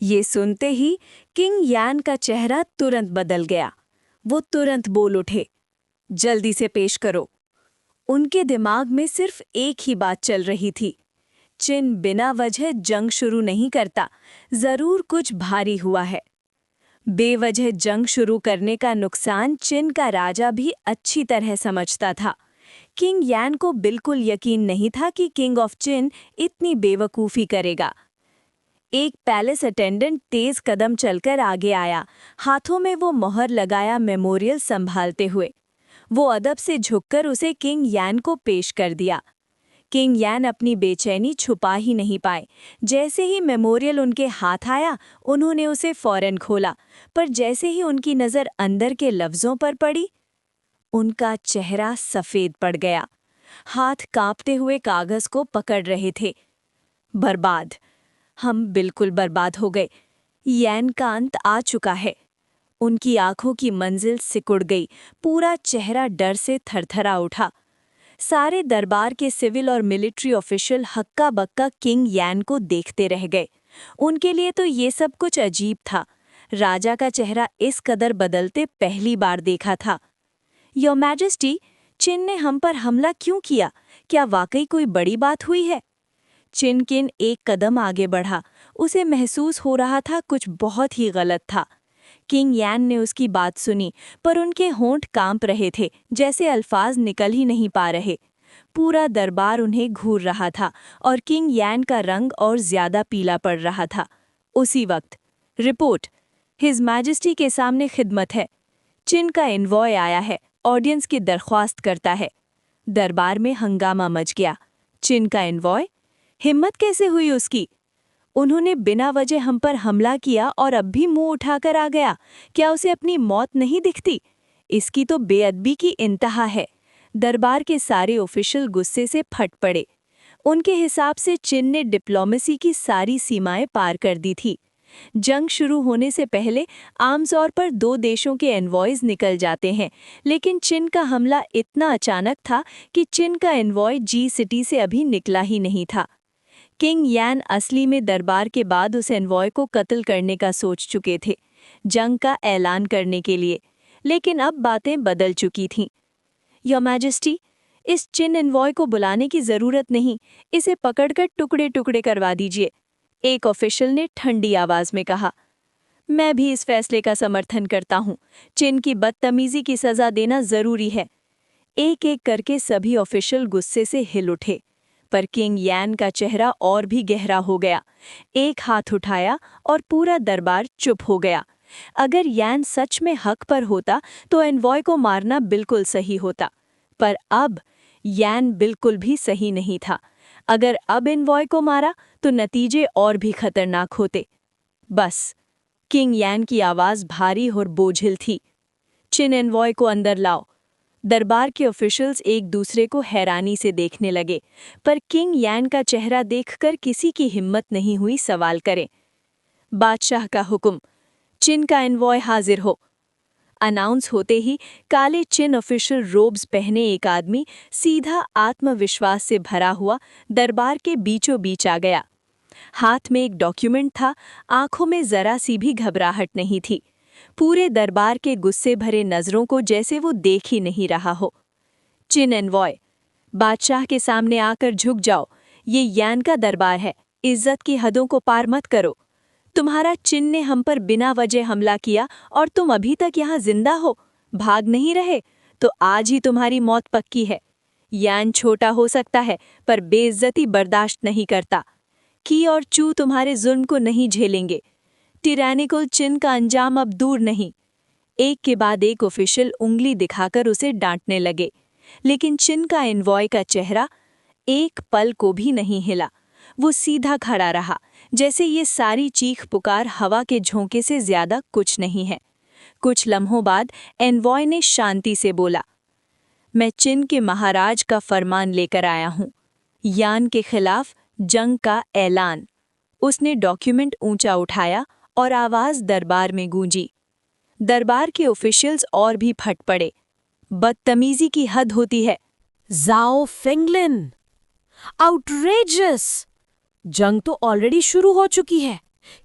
ये सुनते ही किंग यान का चेहरा तुरंत बदल गया। वो तुरंत बोल उठे, जल्दी से पेश करो। उनके दिमाग में सिर्फ एक ही बात चल रही थी, चिन बिना वजह जंग शुरू नहीं करता, जरूर कुछ भारी हुआ है। बेवजह जंग शुरू करने का नुकसान चिन का राजा भी अच्छी तरह समझता था। किंग यान को बिल्कुल यकीन नहीं था कि किंग ऑफ चिन इतनी बेवकूफ़ी करेगा। एक पैलेस अटेंडेंट तेज कदम चलकर आगे आया, हाथों में वो मोहर लगाया मेमोरियल संभालते हुए। वो अदब से झुककर उसे किंग यान को पेश कर दिया। किंग यान अपनी बेचैनी छुपा ही नहीं पाए। जैसे ही मेमोरियल उनके हाथ आया, उन्होंने उसे फौरन खोला, पर जैसे ही उनकी नज़र अंदर के लफ्ज़ों पर पड़ी, उनका चेहरा सफ़ेद पड़ गया। हाथ कांपते हुए कागज़ को पकड़ रहे थे। बर्बाद, हम बिल्कुल बर्बाद हो गए। यान का अंत आ चुका है। उनकी आंखों की मंजिल सिकुड़ गई, पूरा चेहरा डर से थरथरा उठा। सारे दरबार के सिविल और मिलिट्री ऑफिशियल हक्का बक्का किंग यान को देखते रह गए। उनके लिए तो ये सब कुछ अजीब था। राजा का चेहरा इस कदर बदलते पहली बार देखा था। योर मैजेस्टी, चिन ने हम पर हमला क्यों किया? क्या वाकई कोई बड़ी बात हुई है? चिनकिन एक कदम आगे बढ़ा। उसे महसूस हो रहा था कुछ बहुत ही गलत था। किंग यान ने उसकी बात सुनी, पर उनके होंठ कांप रहे थे, जैसे अल्फाज निकल ही नहीं पा रहे। पूरा दरबार उन्हें घूर रहा था और किंग यान का रंग और ज्यादा पीला पड़ रहा था। उसी वक्त रिपोर्ट, हिज मैजेस्टी के सामने खिदमत है। चिन का एनवॉय आया है, ऑडियंस की दरख्वास्त करता है। दरबार में हंगामा मच गया। चिन का एनवॉय? हिम्मत कैसे हुई उसकी? उन्होंने बिना वजह हम पर हमला किया और अब भी मुंह उठाकर आ गया। क्या उसे अपनी मौत नहीं दिखती? इसकी तो बेअदबी की इंतहा है। दरबार के सारे ऑफिशियल गुस्से से फट पड़े। उनके हिसाब से चिन ने डिप्लोमेसी की सारी सीमाएं पार कर दी थी। जंग शुरू होने से पहले आमतौर पर दो देशों के एनवॉयज निकल जाते हैं, लेकिन चिन का हमला इतना अचानक था कि चिन का एनवॉय जी सिटी से अभी निकला ही नहीं था। किंग यान असली में दरबार के बाद उस एनवॉय को कत्ल करने का सोच चुके थे, जंग का ऐलान करने के लिए। लेकिन अब बातें बदल चुकी थीं। योर मैजेस्टी, इस चिन एनवॉय को बुलाने की जरूरत नहीं, इसे पकड़कर टुकड़े टुकड़े करवा दीजिए, एक ऑफिशियल ने ठंडी आवाज में कहा। मैं भी इस फैसले का समर्थन करता हूँ। चिन की बदतमीजी की सजा देना जरूरी है। एक एक करके सभी ऑफिशियल गुस्से से हिल उठे, पर किंग यान का चेहरा और भी गहरा हो गया। एक हाथ उठाया और पूरा दरबार चुप हो गया। अगर यान सच में हक पर होता तो एनवॉय को मारना बिल्कुल सही होता, पर अब यान बिल्कुल भी सही नहीं था। अगर अब एनवॉय को मारा तो नतीजे और भी खतरनाक होते। बस, किंग यान की आवाज भारी और बोझिल थी। चिन एनवॉय को अंदर लाओ। दरबार के ऑफिशियल्स एक दूसरे को हैरानी से देखने लगे, पर किंग यान का चेहरा देखकर किसी की हिम्मत नहीं हुई सवाल करे। बादशाह का हुक्म, चिन का एनवॉय हाजिर हो। अनाउंस होते ही काले चिन ऑफिशियल रोब्स पहने एक आदमी सीधा आत्मविश्वास से भरा हुआ दरबार के बीचों बीच आ गया। हाथ में एक डॉक्यूमेंट था, आंखों में जरा सी भी घबराहट नहीं थी। पूरे दरबार के गुस्से भरे नजरों को जैसे वो देख ही नहीं रहा हो। चिन एनवॉय, बादशाह के सामने आकर झुक जाओ। ये यान का दरबार है, इज्जत की हदों को पार मत करो। तुम्हारा चिन ने हम पर बिना वजह हमला किया और तुम अभी तक यहाँ जिंदा हो, भाग नहीं रहे, तो आज ही तुम्हारी मौत पक्की है। यान छोटा हो सकता है, पर बेइज्जती बर्दाश्त नहीं करता। की और चू तुम्हारे जुल्म को नहीं झेलेंगे। टिरैनिकल चिन का अंजाम अब दूर नहीं। एक के बाद एक ऑफिशियल उंगली दिखाकर उसे डांटने लगे, लेकिन चिन का एनवॉय का चेहरा एक पल को भी नहीं हिला। वो सीधा खड़ा रहा, जैसे ये सारी चीख पुकार हवा के झोंके से ज्यादा कुछ नहीं है। कुछ लम्हों बाद एनवॉय ने शांति से बोला, मैं चिन के महाराज का फरमान लेकर आया हूँ, यान के खिलाफ जंग का ऐलान। उसने डॉक्यूमेंट ऊंचा उठाया और आवाज दरबार में गूंजी। दरबार के ऑफिशियल्स और भी फट पड़े। बदतमीजी की हद होती है। जाओ फेंगलिन, आउटरेजस! जंग तो ऑलरेडी शुरू हो चुकी है।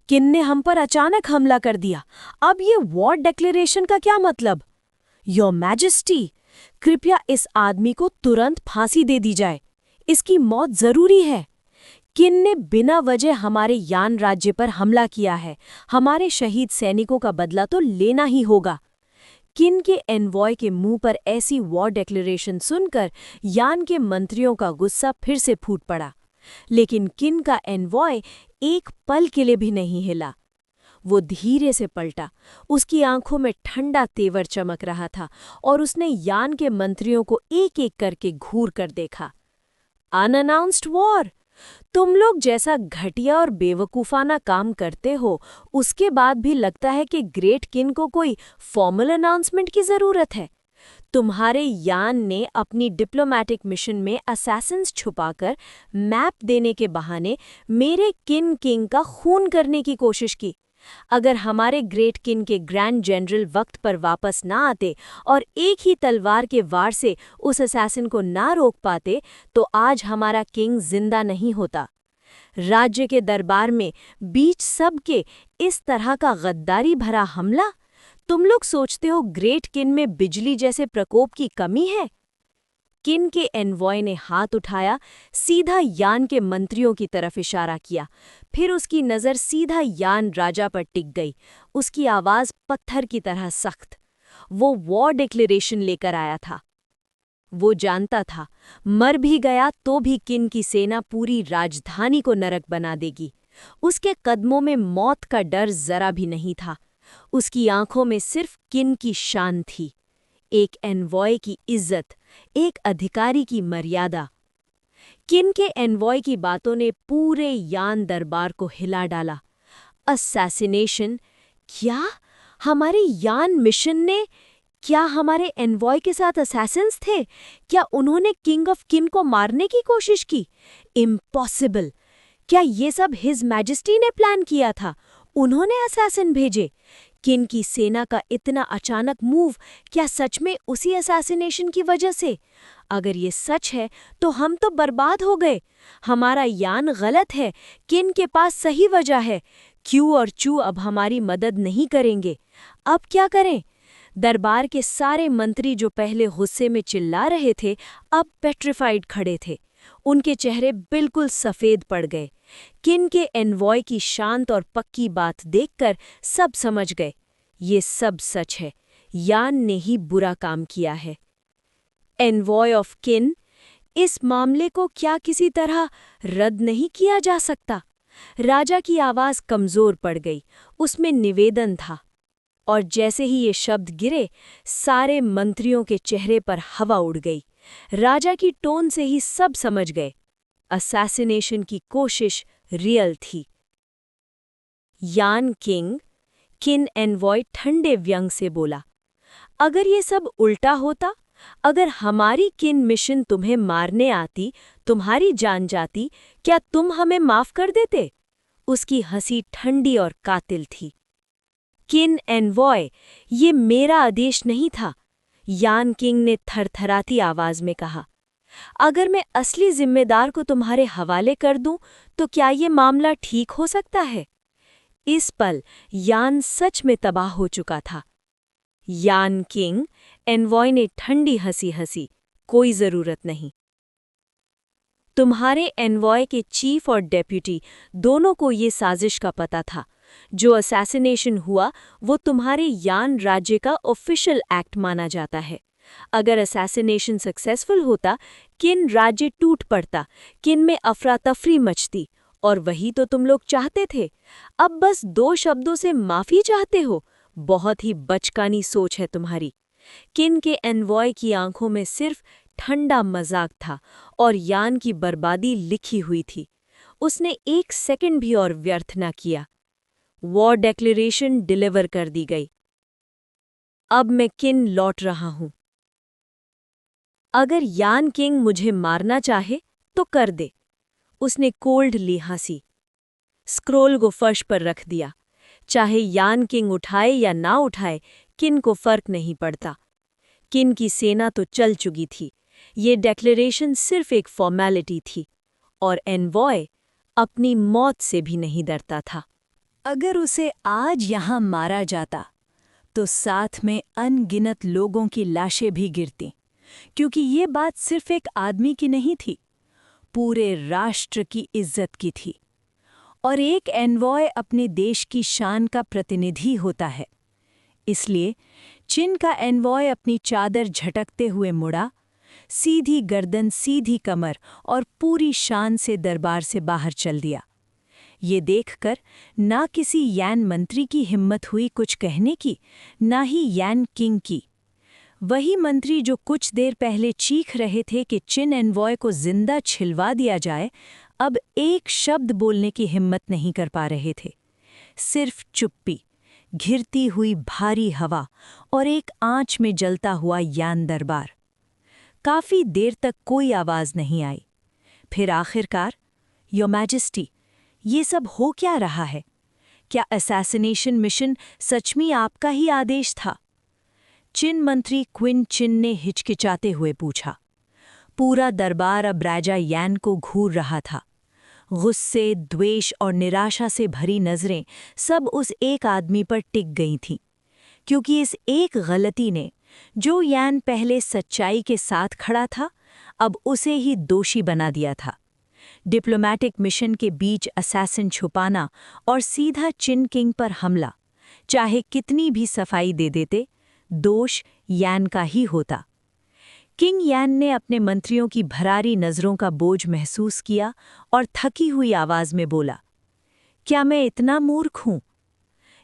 किन ने हम पर अचानक हमला कर दिया। अब ये वॉर डिक्लेरेशन का क्या मतलब? योर मैजेस्टी, कृपया इस आदमी को तुरंत फांसी दे दी जाए। इसकी मौत जरूरी है। किन ने बिना वजह हमारे यान राज्य पर हमला किया है। हमारे शहीद सैनिकों का बदला तो लेना ही होगा। किन के एनवॉय के मुंह पर ऐसी वॉर डिक्लेरेशन सुनकर यान के मंत्रियों का गुस्सा फिर से फूट पड़ा। लेकिन किन का एनवॉय एक पल के लिए भी नहीं हिला। वो धीरे से पलटा। उसकी आंखों में ठंडा तेवर चमक रहा था और उसने यान के मंत्रियों को एक एक करके घूर कर देखा। Unannounced war? तुम लोग जैसा घटिया और बेवकूफाना काम करते हो, उसके बाद भी लगता है कि ग्रेट किन को कोई फॉर्मल अनाउंसमेंट की जरूरत है। तुम्हारे यान ने अपनी डिप्लोमैटिक मिशन में असैसिन्स छुपाकर मैप देने के बहाने मेरे किन किंग का खून करने की कोशिश की। अगर हमारे ग्रेट किन के ग्रैंड जनरल वक्त पर वापस ना आते और एक ही तलवार के वार से उस असैसिन को ना रोक पाते, तो आज हमारा किंग जिंदा नहीं होता। राज्य के दरबार में बीच सबके इस तरह का गद्दारी भरा हमला? तुम लोग सोचते हो ग्रेट किन में बिजली जैसे प्रकोप की कमी है? किन के एनवॉय ने हाथ उठाया, सीधा यान के मंत्रियों की तरफ इशारा किया। फिर उसकी नज़र सीधा यान राजा पर टिक गई। उसकी आवाज़ पत्थर की तरह सख्त। वो वॉर डिक्लेरेशन लेकर आया था। वो जानता था, मर भी गया तो भी किन की सेना पूरी राजधानी को नरक बना देगी। उसके कदमों में मौत का डर जरा भी नहीं था। उसकी आंखों में सिर्फ किन की शान थी, एक एनवॉय की इज्जत, एक अधिकारी की मर्यादा। किन के एनवॉय की बातों ने पूरे यान दरबार को हिला डाला। असैसिनेशन? क्या हमारे यान मिशन ने? क्या हमारे एनवॉय के साथ असैसिन्स थे? क्या उन्होंने किंग ऑफ किन को मारने की कोशिश की? इम्पॉसिबल! क्या ये सब हिज मैजेस्टी ने प्लान किया था? उन्होंने असैसिन भेजे? किन की सेना का इतना अचानक मूव क्या सच में उसी असैसिनेशन की वजह से? अगर ये सच है तो हम तो बर्बाद हो गए। हमारा यान गलत है, किन के पास सही वजह है। क्यू और चू अब हमारी मदद नहीं करेंगे। अब क्या करें? दरबार के सारे मंत्री जो पहले गुस्से में चिल्ला रहे थे, अब पेट्रिफाइड खड़े थे। उनके चेहरे बिल्कुल सफ़ेद पड़ गए। किन के एनवॉय की शांत और पक्की बात देखकर सब समझ गए, ये सब सच है। यान ने ही बुरा काम किया है। एनवॉय ऑफ किन, इस मामले को क्या किसी तरह रद्द नहीं किया जा सकता? राजा की आवाज़ कमज़ोर पड़ गई। उसमें निवेदन था। और जैसे ही ये शब्द गिरे, सारे मंत्रियों के चेहरे पर हवा उड़ गई। राजा की टोन से ही सब समझ गए, असैसिनेशन की कोशिश रियल थी। यान किंग, किन एनवॉय ठंडे व्यंग से बोला, अगर ये सब उल्टा होता, अगर हमारी किन मिशन तुम्हें मारने आती, तुम्हारी जान जाती, क्या तुम हमें माफ कर देते? उसकी हंसी ठंडी और कातिल थी। किन एनवॉय, ये मेरा आदेश नहीं था, यान किंग ने थरथराती आवाज में कहा। अगर मैं असली जिम्मेदार को तुम्हारे हवाले कर दूं, तो क्या ये मामला ठीक हो सकता है? इस पल यान सच में तबाह हो चुका था। यान किंग, एनवॉय ने ठंडी हंसी हंसी, कोई जरूरत नहीं। तुम्हारे एनवॉय के चीफ और डेप्यूटी दोनों को ये साजिश का पता था। जो असैसिनेशन हुआ वो तुम्हारे यान राज्य का ऑफिशियल एक्ट माना जाता है। अगर असैसिनेशन सक्सेसफुल होता, किन राज्य टूट पड़ता, किन में अफरा तफरी मचती, और वही तो तुम लोग चाहते थे। अब बस 2 शब्दों से माफी चाहते हो। बहुत ही बचकानी सोच है तुम्हारी। किन के एनवॉय की आंखों में सिर्फ ठंडा मजाक था और यान की बर्बादी लिखी हुई थी। उसने 1 सेकंड भी और व्यर्थ न किया। वॉर डिक्लेरेशन डिलीवर कर दी गई। अब मैं किन लौट रहा हूं। अगर यान किंग मुझे मारना चाहे तो कर दे। उसने कोल्डली हंसी। स्क्रोल को फर्श पर रख दिया। चाहे यान किंग उठाए या ना उठाए, किन को फर्क नहीं पड़ता। किन की सेना तो चल चुकी थी। ये डिक्लेरेशन सिर्फ एक फॉर्मेलिटी थी और एनवॉय अपनी मौत से भी नहीं डरता था। अगर उसे आज यहाँ मारा जाता तो साथ में अनगिनत लोगों की लाशें भी गिरती, क्योंकि ये बात सिर्फ एक आदमी की नहीं थी, पूरे राष्ट्र की इज्जत की थी। और एक एनवॉय अपने देश की शान का प्रतिनिधि होता है। इसलिए चिन का एनवॉय अपनी चादर झटकते हुए मुड़ा, सीधी गर्दन, सीधी कमर और पूरी शान से दरबार से बाहर चल दिया। ये देखकर ना किसी यान मंत्री की हिम्मत हुई कुछ कहने की, ना ही यान किंग की। वही मंत्री जो कुछ देर पहले चीख रहे थे कि चिन एनवॉय को जिंदा छिलवा दिया जाए, अब एक शब्द बोलने की हिम्मत नहीं कर पा रहे थे। सिर्फ चुप्पी, घिरती हुई भारी हवा और एक आंच में जलता हुआ यान दरबार। काफी देर तक कोई आवाज नहीं आई। फिर आखिरकार, योर मैजेस्टी, ये सब हो क्या रहा है? क्या असैसिनेशन मिशन सच में आपका ही आदेश था? चिन मंत्री क्विन चिन ने हिचकिचाते हुए पूछा। पूरा दरबार अब राजा यान को घूर रहा था। गुस्से, द्वेष और निराशा से भरी नजरें सब उस एक आदमी पर टिक गई थीं, क्योंकि इस एक गलती ने, जो यान पहले सच्चाई के साथ खड़ा था, अब उसे ही दोषी बना दिया था। डिप्लोमैटिक मिशन के बीच असैसिन छुपाना और सीधा चिन किंग पर हमला, चाहे कितनी भी सफाई दे देते, दोष यान का ही होता। किंग यान ने अपने मंत्रियों की भरारी नज़रों का बोझ महसूस किया और थकी हुई आवाज में बोला, क्या मैं इतना मूर्ख हूं?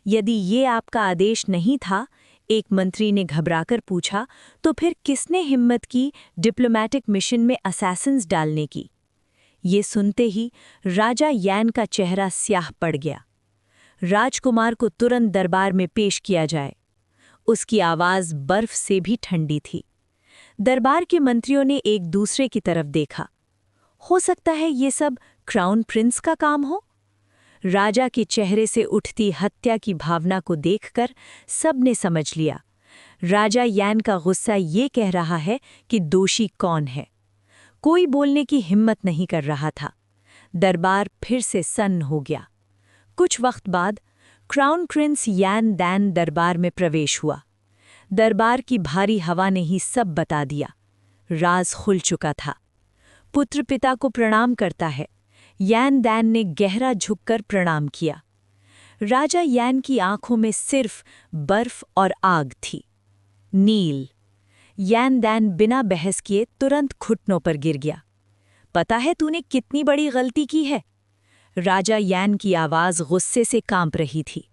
यदि ये आपका आदेश नहीं था, एक मंत्री ने घबराकर पूछा, तो फिर किसने हिम्मत की डिप्लोमैटिक मिशन में असैसिन्स डालने की? ये सुनते ही राजा यान का चेहरा स्याह पड़ गया। राजकुमार को तुरंत दरबार में पेश किया जाए। उसकी आवाज बर्फ से भी ठंडी थी। दरबार के मंत्रियों ने एक दूसरे की तरफ देखा। हो सकता है ये सब क्राउन प्रिंस का काम हो? राजा के चेहरे से उठती हत्या की भावना को देखकर सबने समझ लिया, राजा यान का गुस्सा ये कह रहा है कि दोषी कौन है। कोई बोलने की हिम्मत नहीं कर रहा था। दरबार फिर से सन्न हो गया। कुछ वक्त बाद क्राउन प्रिंस यान दैन दरबार में प्रवेश हुआ। दरबार की भारी हवा ने ही सब बता दिया। राज खुल चुका था। पुत्र पिता को प्रणाम करता है। यान दैन ने गहरा झुककर प्रणाम किया। राजा यान की आंखों में सिर्फ बर्फ और आग थी। नील। यान दैन बिना बहस किए तुरंत घुटनों पर गिर गया। पता है तूने कितनी बड़ी गलती की है? राजा यान की आवाज गुस्से से कांप रही थी।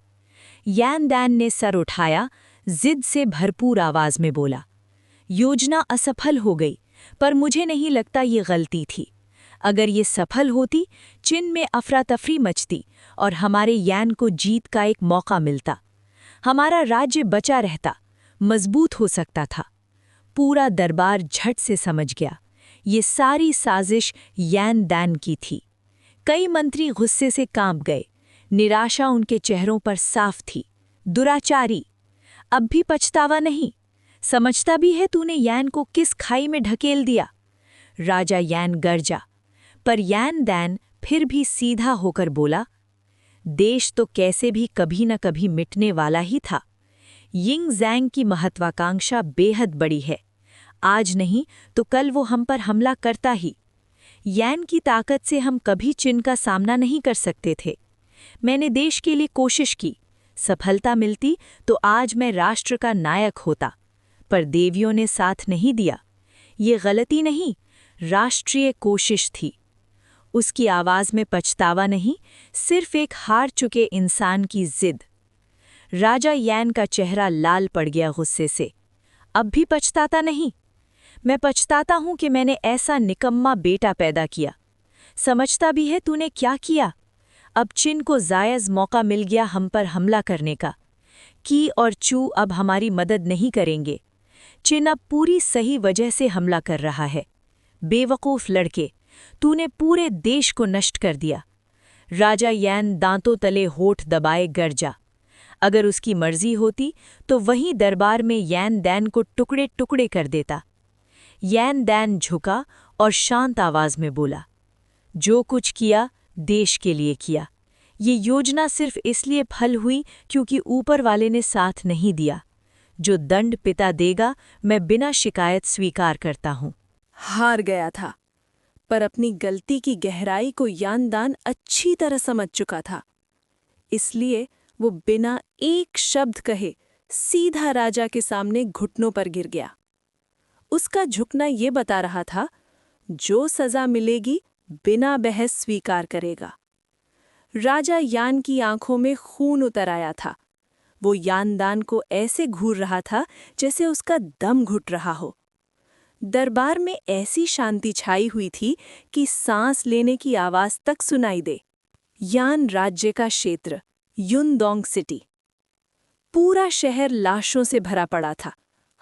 यान दैन ने सर उठाया, जिद से भरपूर आवाज में बोला, योजना असफल हो गई, पर मुझे नहीं लगता ये गलती थी। अगर ये सफल होती, चिन में अफरा तफरी मचती और हमारे यान को जीत का एक मौका मिलता। हमारा राज्य बचा रहता, मजबूत हो सकता था। पूरा दरबार झट से समझ गया, ये सारी साजिश यान दैन की थी। कई मंत्री गुस्से से कांप गए। निराशा उनके चेहरों पर साफ थी। दुराचारी, अब भी पछतावा नहीं? समझता भी है तूने यान को किस खाई में ढकेल दिया? राजा यान गरजा, पर यान दैन फिर भी सीधा होकर बोला, देश तो कैसे भी कभी न कभी मिटने वाला ही था। यिंग ज़ैंग की महत्वाकांक्षा बेहद बड़ी है। आज नहीं तो कल वो हम पर हमला करता ही। यान की ताकत से हम कभी चिन का सामना नहीं कर सकते थे। मैंने देश के लिए कोशिश की, सफलता मिलती तो आज मैं राष्ट्र का नायक होता, पर देवियों ने साथ नहीं दिया। ये गलती नहीं, राष्ट्रीय कोशिश थी। उसकी आवाज में पछतावा नहीं, सिर्फ एक हार चुके इंसान की जिद। राजा यान का चेहरा लाल पड़ गया गुस्से से। अब भी पछताता नहीं? मैं पछताता हूं कि मैंने ऐसा निकम्मा बेटा पैदा किया। समझता भी है तूने क्या किया? अब चिन को जायज़ मौका मिल गया हम पर हमला करने का। की और चू अब हमारी मदद नहीं करेंगे। चिन अब पूरी सही वजह से हमला कर रहा है। बेवकूफ़ लड़के, तूने पूरे देश को नष्ट कर दिया। राजा यान दांतों तले होठ दबाए गरजा। अगर उसकी मर्जी होती तो वहीं दरबार में यान दैन को टुकड़े टुकड़े कर देता। यान दैन झुका और शांत आवाज में बोला, जो कुछ किया देश के लिए किया। ये योजना सिर्फ इसलिए फल हुई क्योंकि ऊपर वाले ने साथ नहीं दिया। जो दंड पिता देगा, मैं बिना शिकायत स्वीकार करता हूँ। हार गया था, पर अपनी गलती की गहराई को यानदान अच्छी तरह समझ चुका था। इसलिए वो बिना एक शब्द कहे सीधा राजा के सामने घुटनों पर गिर गया। उसका झुकना ये बता रहा था, जो सजा मिलेगी बिना बहस स्वीकार करेगा। राजा यान की आंखों में खून उतर आया था। वो यानदान को ऐसे घूर रहा था जैसे उसका दम घुट रहा हो। दरबार में ऐसी शांति छाई हुई थी कि सांस लेने की आवाज तक सुनाई दे। यान राज्य का क्षेत्र, युनदोंग सिटी। पूरा शहर लाशों से भरा पड़ा था।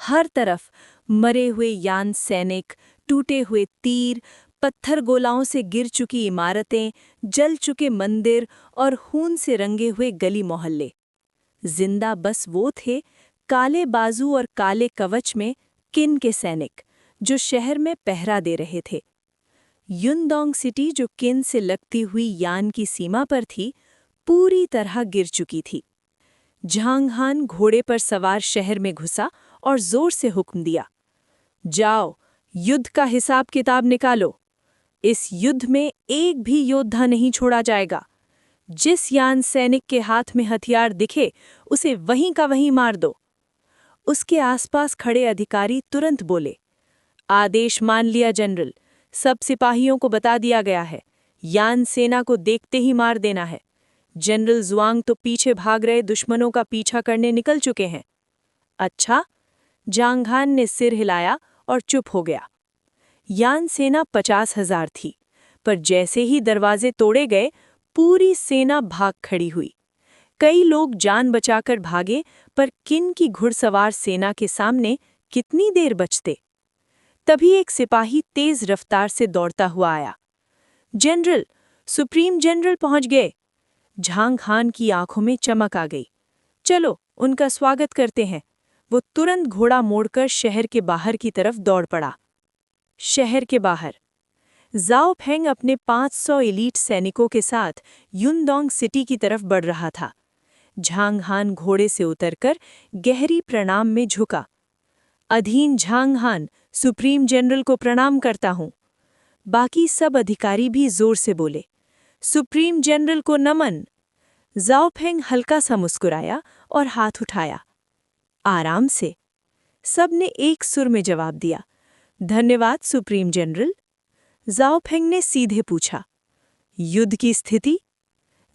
हर तरफ मरे हुए यान सैनिक, टूटे हुए तीर, पत्थर गोलाओं से गिर चुकी इमारतें, जल चुके मंदिर और खून से रंगे हुए गली मोहल्ले। जिंदा बस वो थे, काले बाजू और काले कवच में किन के सैनिक, जो शहर में पहरा दे रहे थे। युनदोंग सिटी, जो किन से लगती हुई यान की सीमा पर थी, पूरी तरह गिर चुकी थी। झांग हान घोड़े पर सवार शहर में घुसा और जोर से हुक्म दिया, जाओ, युद्ध का हिसाब किताब निकालो। इस युद्ध में एक भी योद्धा नहीं छोड़ा जाएगा। जिस यान सैनिक के हाथ में हथियार दिखे, उसे वहीं का वहीं मार दो। उसके आसपास खड़े अधिकारी तुरंत बोले, आदेश मान लिया जनरल। सब सिपाहियों को बता दिया गया है, यान सेना को देखते ही मार देना है। जनरल जुआंग तो पीछे भाग रहे दुश्मनों का पीछा करने निकल चुके हैं। अच्छा, जांगहान ने सिर हिलाया और चुप हो गया। यान सेना 50,000 थी, पर जैसे ही दरवाजे तोड़े गए, पूरी सेना भाग खड़ी हुई। कई लोग जान बचाकर भागे, पर किन की घुड़सवार सेना के सामने कितनी देर बचते। तभी एक सिपाही तेज रफ्तार से दौड़ता हुआ आया। जनरल, सुप्रीम जनरल पहुंच गए। झांग हान की आंखों में चमक आ गई। चलो, उनका स्वागत करते हैं। वो तुरंत घोड़ा मोड़कर शहर के बाहर की तरफ दौड़ पड़ा। शहर के बाहर जाओ फेंग अपने 500 एलीट सैनिकों के साथ युनदोंग सिटी की तरफ बढ़ रहा था। झांग हान घोड़े से उतरकर गहरी प्रणाम में झुका। अधीन झांग हान, सुप्रीम जनरल को प्रणाम करता हूँ। बाकी सब अधिकारी भी जोर से बोले, सुप्रीम जनरल को नमन। जाओ फेंग हल्का सा मुस्कुराया और हाथ उठाया। आराम से। सबने एक सुर में जवाब दिया, धन्यवाद सुप्रीम जनरल। जाओ फेंग ने सीधे पूछा, युद्ध की स्थिति?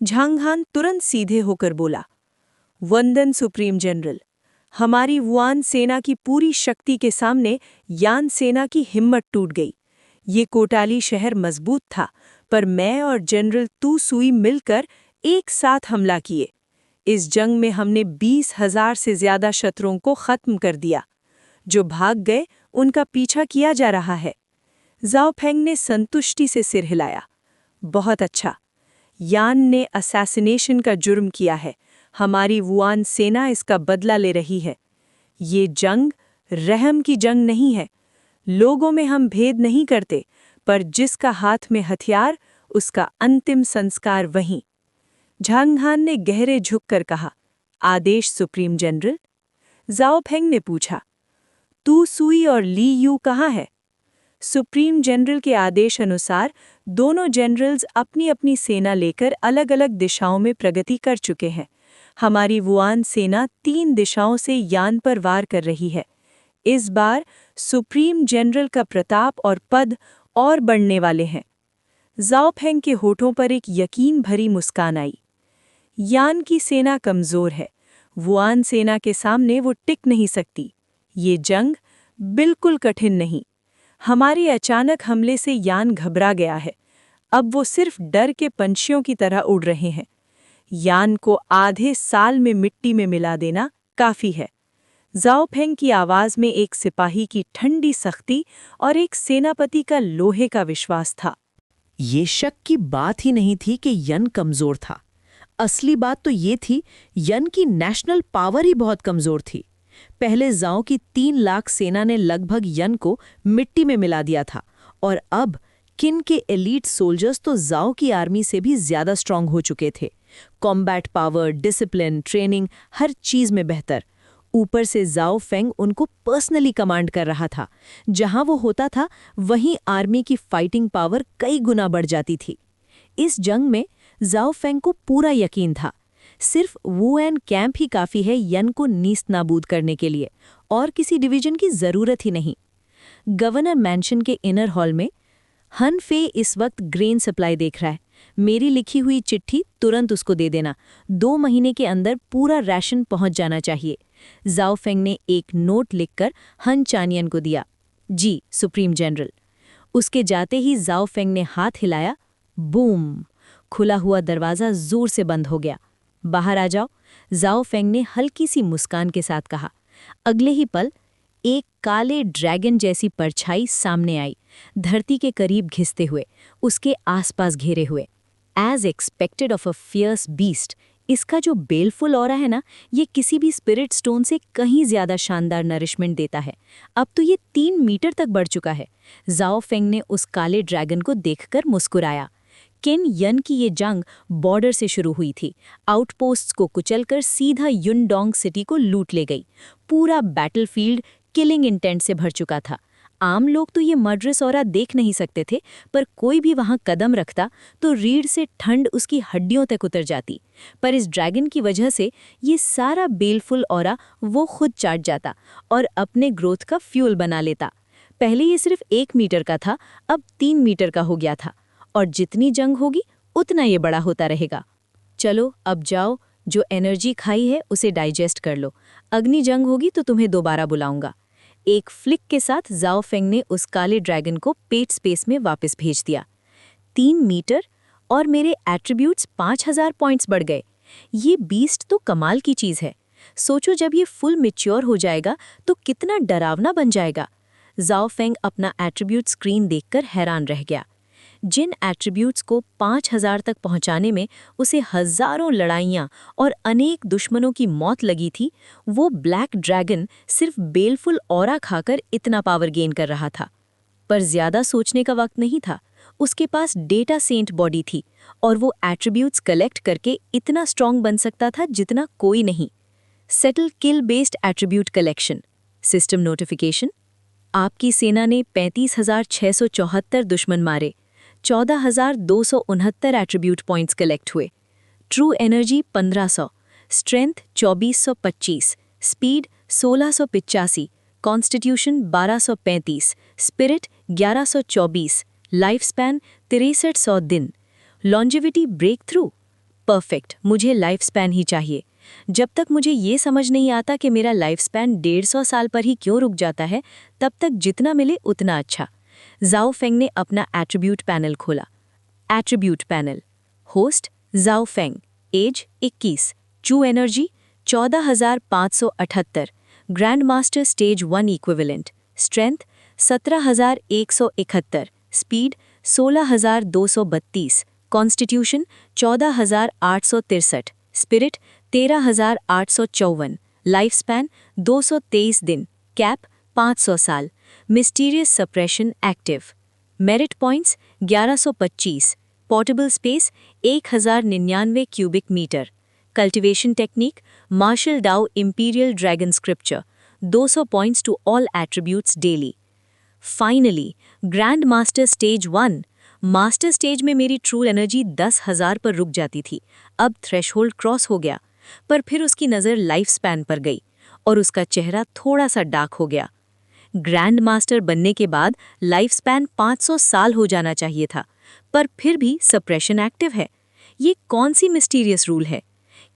झांग हान तुरंत सीधे होकर बोला, वंदन सुप्रीम जनरल। हमारी वुआन सेना की पूरी शक्ति के सामने यान सेना की हिम्मत टूट गई। ये कोटाली शहर मजबूत था, पर मैं और जनरल तू सुई मिलकर एक साथ हमला किए। इस जंग में हमने 20,000 से ज्यादा शत्रुओं को खत्म कर दिया। जो भाग गए, उनका पीछा किया जा रहा है। जाओ फेंग ने संतुष्टि से सिर हिलाया। बहुत अच्छा। यान ने असैसिनेशन का जुर्म किया है। हमारी वुआन सेना इसका बदला ले रही है। ये जंग रहम की जंग नहीं है। लोगों में हम भेद नहीं करते, पर जिसका हाथ में हथियार, उसका अंतिम संस्कार वहीं। झांग हान ने गहरे झुककर कहा, आदेश सुप्रीम जनरल। जाओ फेंग ने पूछा, तू सुई और ली यू कहाँ है? सुप्रीम जनरल के आदेश अनुसार दोनों जनरल्स अपनी अपनी सेना लेकर अलग अलग दिशाओं में प्रगति कर चुके हैं। हमारी वुआन सेना 3 दिशाओं से यान पर वार कर रही है। इस बार सुप्रीम जनरल का प्रताप और पद और बढ़ने वाले हैं। जाओ फेंग के होठों पर एक यकीन भरी मुस्कान आई। यान की सेना कमजोर है। वुआन सेना के सामने वो टिक नहीं सकती। ये जंग बिल्कुल कठिन नहीं। हमारे अचानक हमले से यान घबरा गया है। अब वो सिर्फ डर के पंछियों की तरह उड़ रहे हैं। यान को आधे साल में मिट्टी में मिला देना काफी है। जाओ फेंग की आवाज में एक सिपाही की ठंडी सख्ती और एक सेनापति का लोहे का विश्वास था। ये शक की बात ही नहीं थी कि यन कमजोर था। असली बात तो ये थी, यन की नेशनल पावर ही बहुत कमजोर थी। पहले जाओ की 3 लाख सेना ने लगभग यन को मिट्टी में मिला दिया था, और अब किन के एलीट सोल्जर्स तो जाओ की आर्मी से भी ज्यादा स्ट्रांग हो चुके थे। कॉम्बैट पावर, डिसिप्लिन, ट्रेनिंग, हर चीज में बेहतर। ऊपर से जाओ फेंग उनको पर्सनली कमांड कर रहा था। जहां वो होता था वहीं आर्मी की फाइटिंग पावर कई गुना बढ़ जाती थी। इस जंग में जाओ फेंग को पूरा यकीन था, सिर्फ वुएन कैंप ही काफी है यन को नीस्त नाबूद करने के लिए, और किसी डिवीजन की जरूरत ही नहीं। गवर्नर मैंशन के इनर हॉल में हन फे इस वक्त ग्रेन सप्लाई देख रहा है। मेरी लिखी हुई चिट्ठी तुरंत उसको दे देना, 2 महीने के अंदर पूरा राशन पहुंच जाना चाहिए। जाओ फेंग ने एक नोट लिखकर हन चानियन को दिया। जी सुप्रीम जनरल। उसके जाते ही जाओ फेंग ने हाथ हिलाया। बूम! खुला हुआ दरवाजा जोर से बंद हो गया। बाहर आ जाओ, जाओ फेंग ने हल्की सी मुस्कान के साथ कहा। अगले ही पल एक काले ड्रैगन जैसी परछाई सामने आई, धरती के करीब घिसते हुए, उसके आसपास घेरे हुए। As expected of a fierce beast, इसका जो बेलफुल ऑरा है ना, ये किसी भी स्पिरिट स्टोन से कहीं ज्यादा शानदार नरिशमेंट देता है। अब तो ये 3 मीटर तक बढ़ चुका है। जाओ फेंग ने उस काले ड्रैगन को देखकर मुस्कुराया। किन यन की ये जंग बॉर्डर से शुरू हुई थी, आउटपोस्ट्स को कुचलकर सीधा युनडोंग सिटी को लूट ले गई। पूरा बैटलफील्ड किलिंग इंटेंट से भर चुका था। आम लोग तो ये मर्डरस ऑरा देख नहीं सकते थे, पर कोई भी वहां कदम रखता तो रीढ़ से ठंड उसकी हड्डियों तक उतर जाती। पर इस ड्रैगन की वजह से ये सारा बेलफुल ऑरा वो खुद चाट जाता और अपने ग्रोथ का फ्यूल बना लेता। पहले ये सिर्फ 1 मीटर का था, अब 3 मीटर का हो गया था, और जितनी जंग होगी उतना ये बड़ा होता रहेगा। चलो अब जाओ, जो एनर्जी खाई है उसे डाइजेस्ट कर लो। अग्नि जंग होगी तो तुम्हें दोबारा बुलाऊंगा। एक फ्लिक के साथ जाओ फेंग ने उस काले ड्रैगन को पेट स्पेस में वापस भेज दिया। 3 मीटर और मेरे एट्रीब्यूट्स 5000 पॉइंट्स बढ़ गए। ये बीस्ट तो कमाल की चीज है। सोचो जब ये फुल मैच्योर हो जाएगा तो कितना डरावना बन जाएगा। जाओ फेंग अपना एट्रीब्यूट स्क्रीन देखकर हैरान रह गया। जिन एट्रीब्यूट्स को 5000 तक पहुंचाने में उसे हजारों लड़ाइयां और अनेक दुश्मनों की मौत लगी थी, वो ब्लैक ड्रैगन सिर्फ बेलफुल ऑरा खाकर इतना पावर गेन कर रहा था। पर ज्यादा सोचने का वक्त नहीं था। उसके पास डेटा सेंट बॉडी थी और वो एट्रीब्यूट्स कलेक्ट करके इतना स्ट्रांग बन सकता था जितना कोई नहीं। Settle kill based attribute collection. System notification. आपकी सेना ने 35,674 दुश्मन मारे। 14,269 एट्रीब्यूट पॉइंट्स कलेक्ट हुए। True energy 1500, strength 2425, speed 1685, constitution 1235, spirit 1124, life span 6300 दिन। Longevity breakthrough. परफेक्ट, मुझे लाइफ स्पैन ही चाहिए। जब तक मुझे ये समझ नहीं आता कि मेरा लाइफ स्पैन 150 साल पर ही क्यों रुक जाता है, तब तक जितना मिले उतना अच्छा। जाओ फेंग ने अपना एट्रीब्यूट पैनल खोला। Attribute panel. Host Zhao Feng, age 21, true energy 14,578, grand master stage 1 equivalent, strength 17,171, speed 16,232, constitution 14,863, spirit 13,854, life span 223 दिन, कैप 500 साल, mysterious suppression active. Merit points 1125, portable space 1099 cubic metre, cultivation technique martial dao imperial dragon scripture, 200 points to all attributes daily. Finally grand master stage 1। Master stage में मेरी true energy 10,000 पर रुक जाती थी, अब threshold cross हो गया। पर फिर उसकी नज़र लाइफ स्पैन पर गई और उसका चेहरा थोड़ा सा डार्क हो गया। ग्रैंड मास्टर बनने के बाद लाइफ स्पैन 500 साल हो जाना चाहिए था, पर फिर भी सप्रेशन एक्टिव है। ये कौन सी मिस्टीरियस रूल है?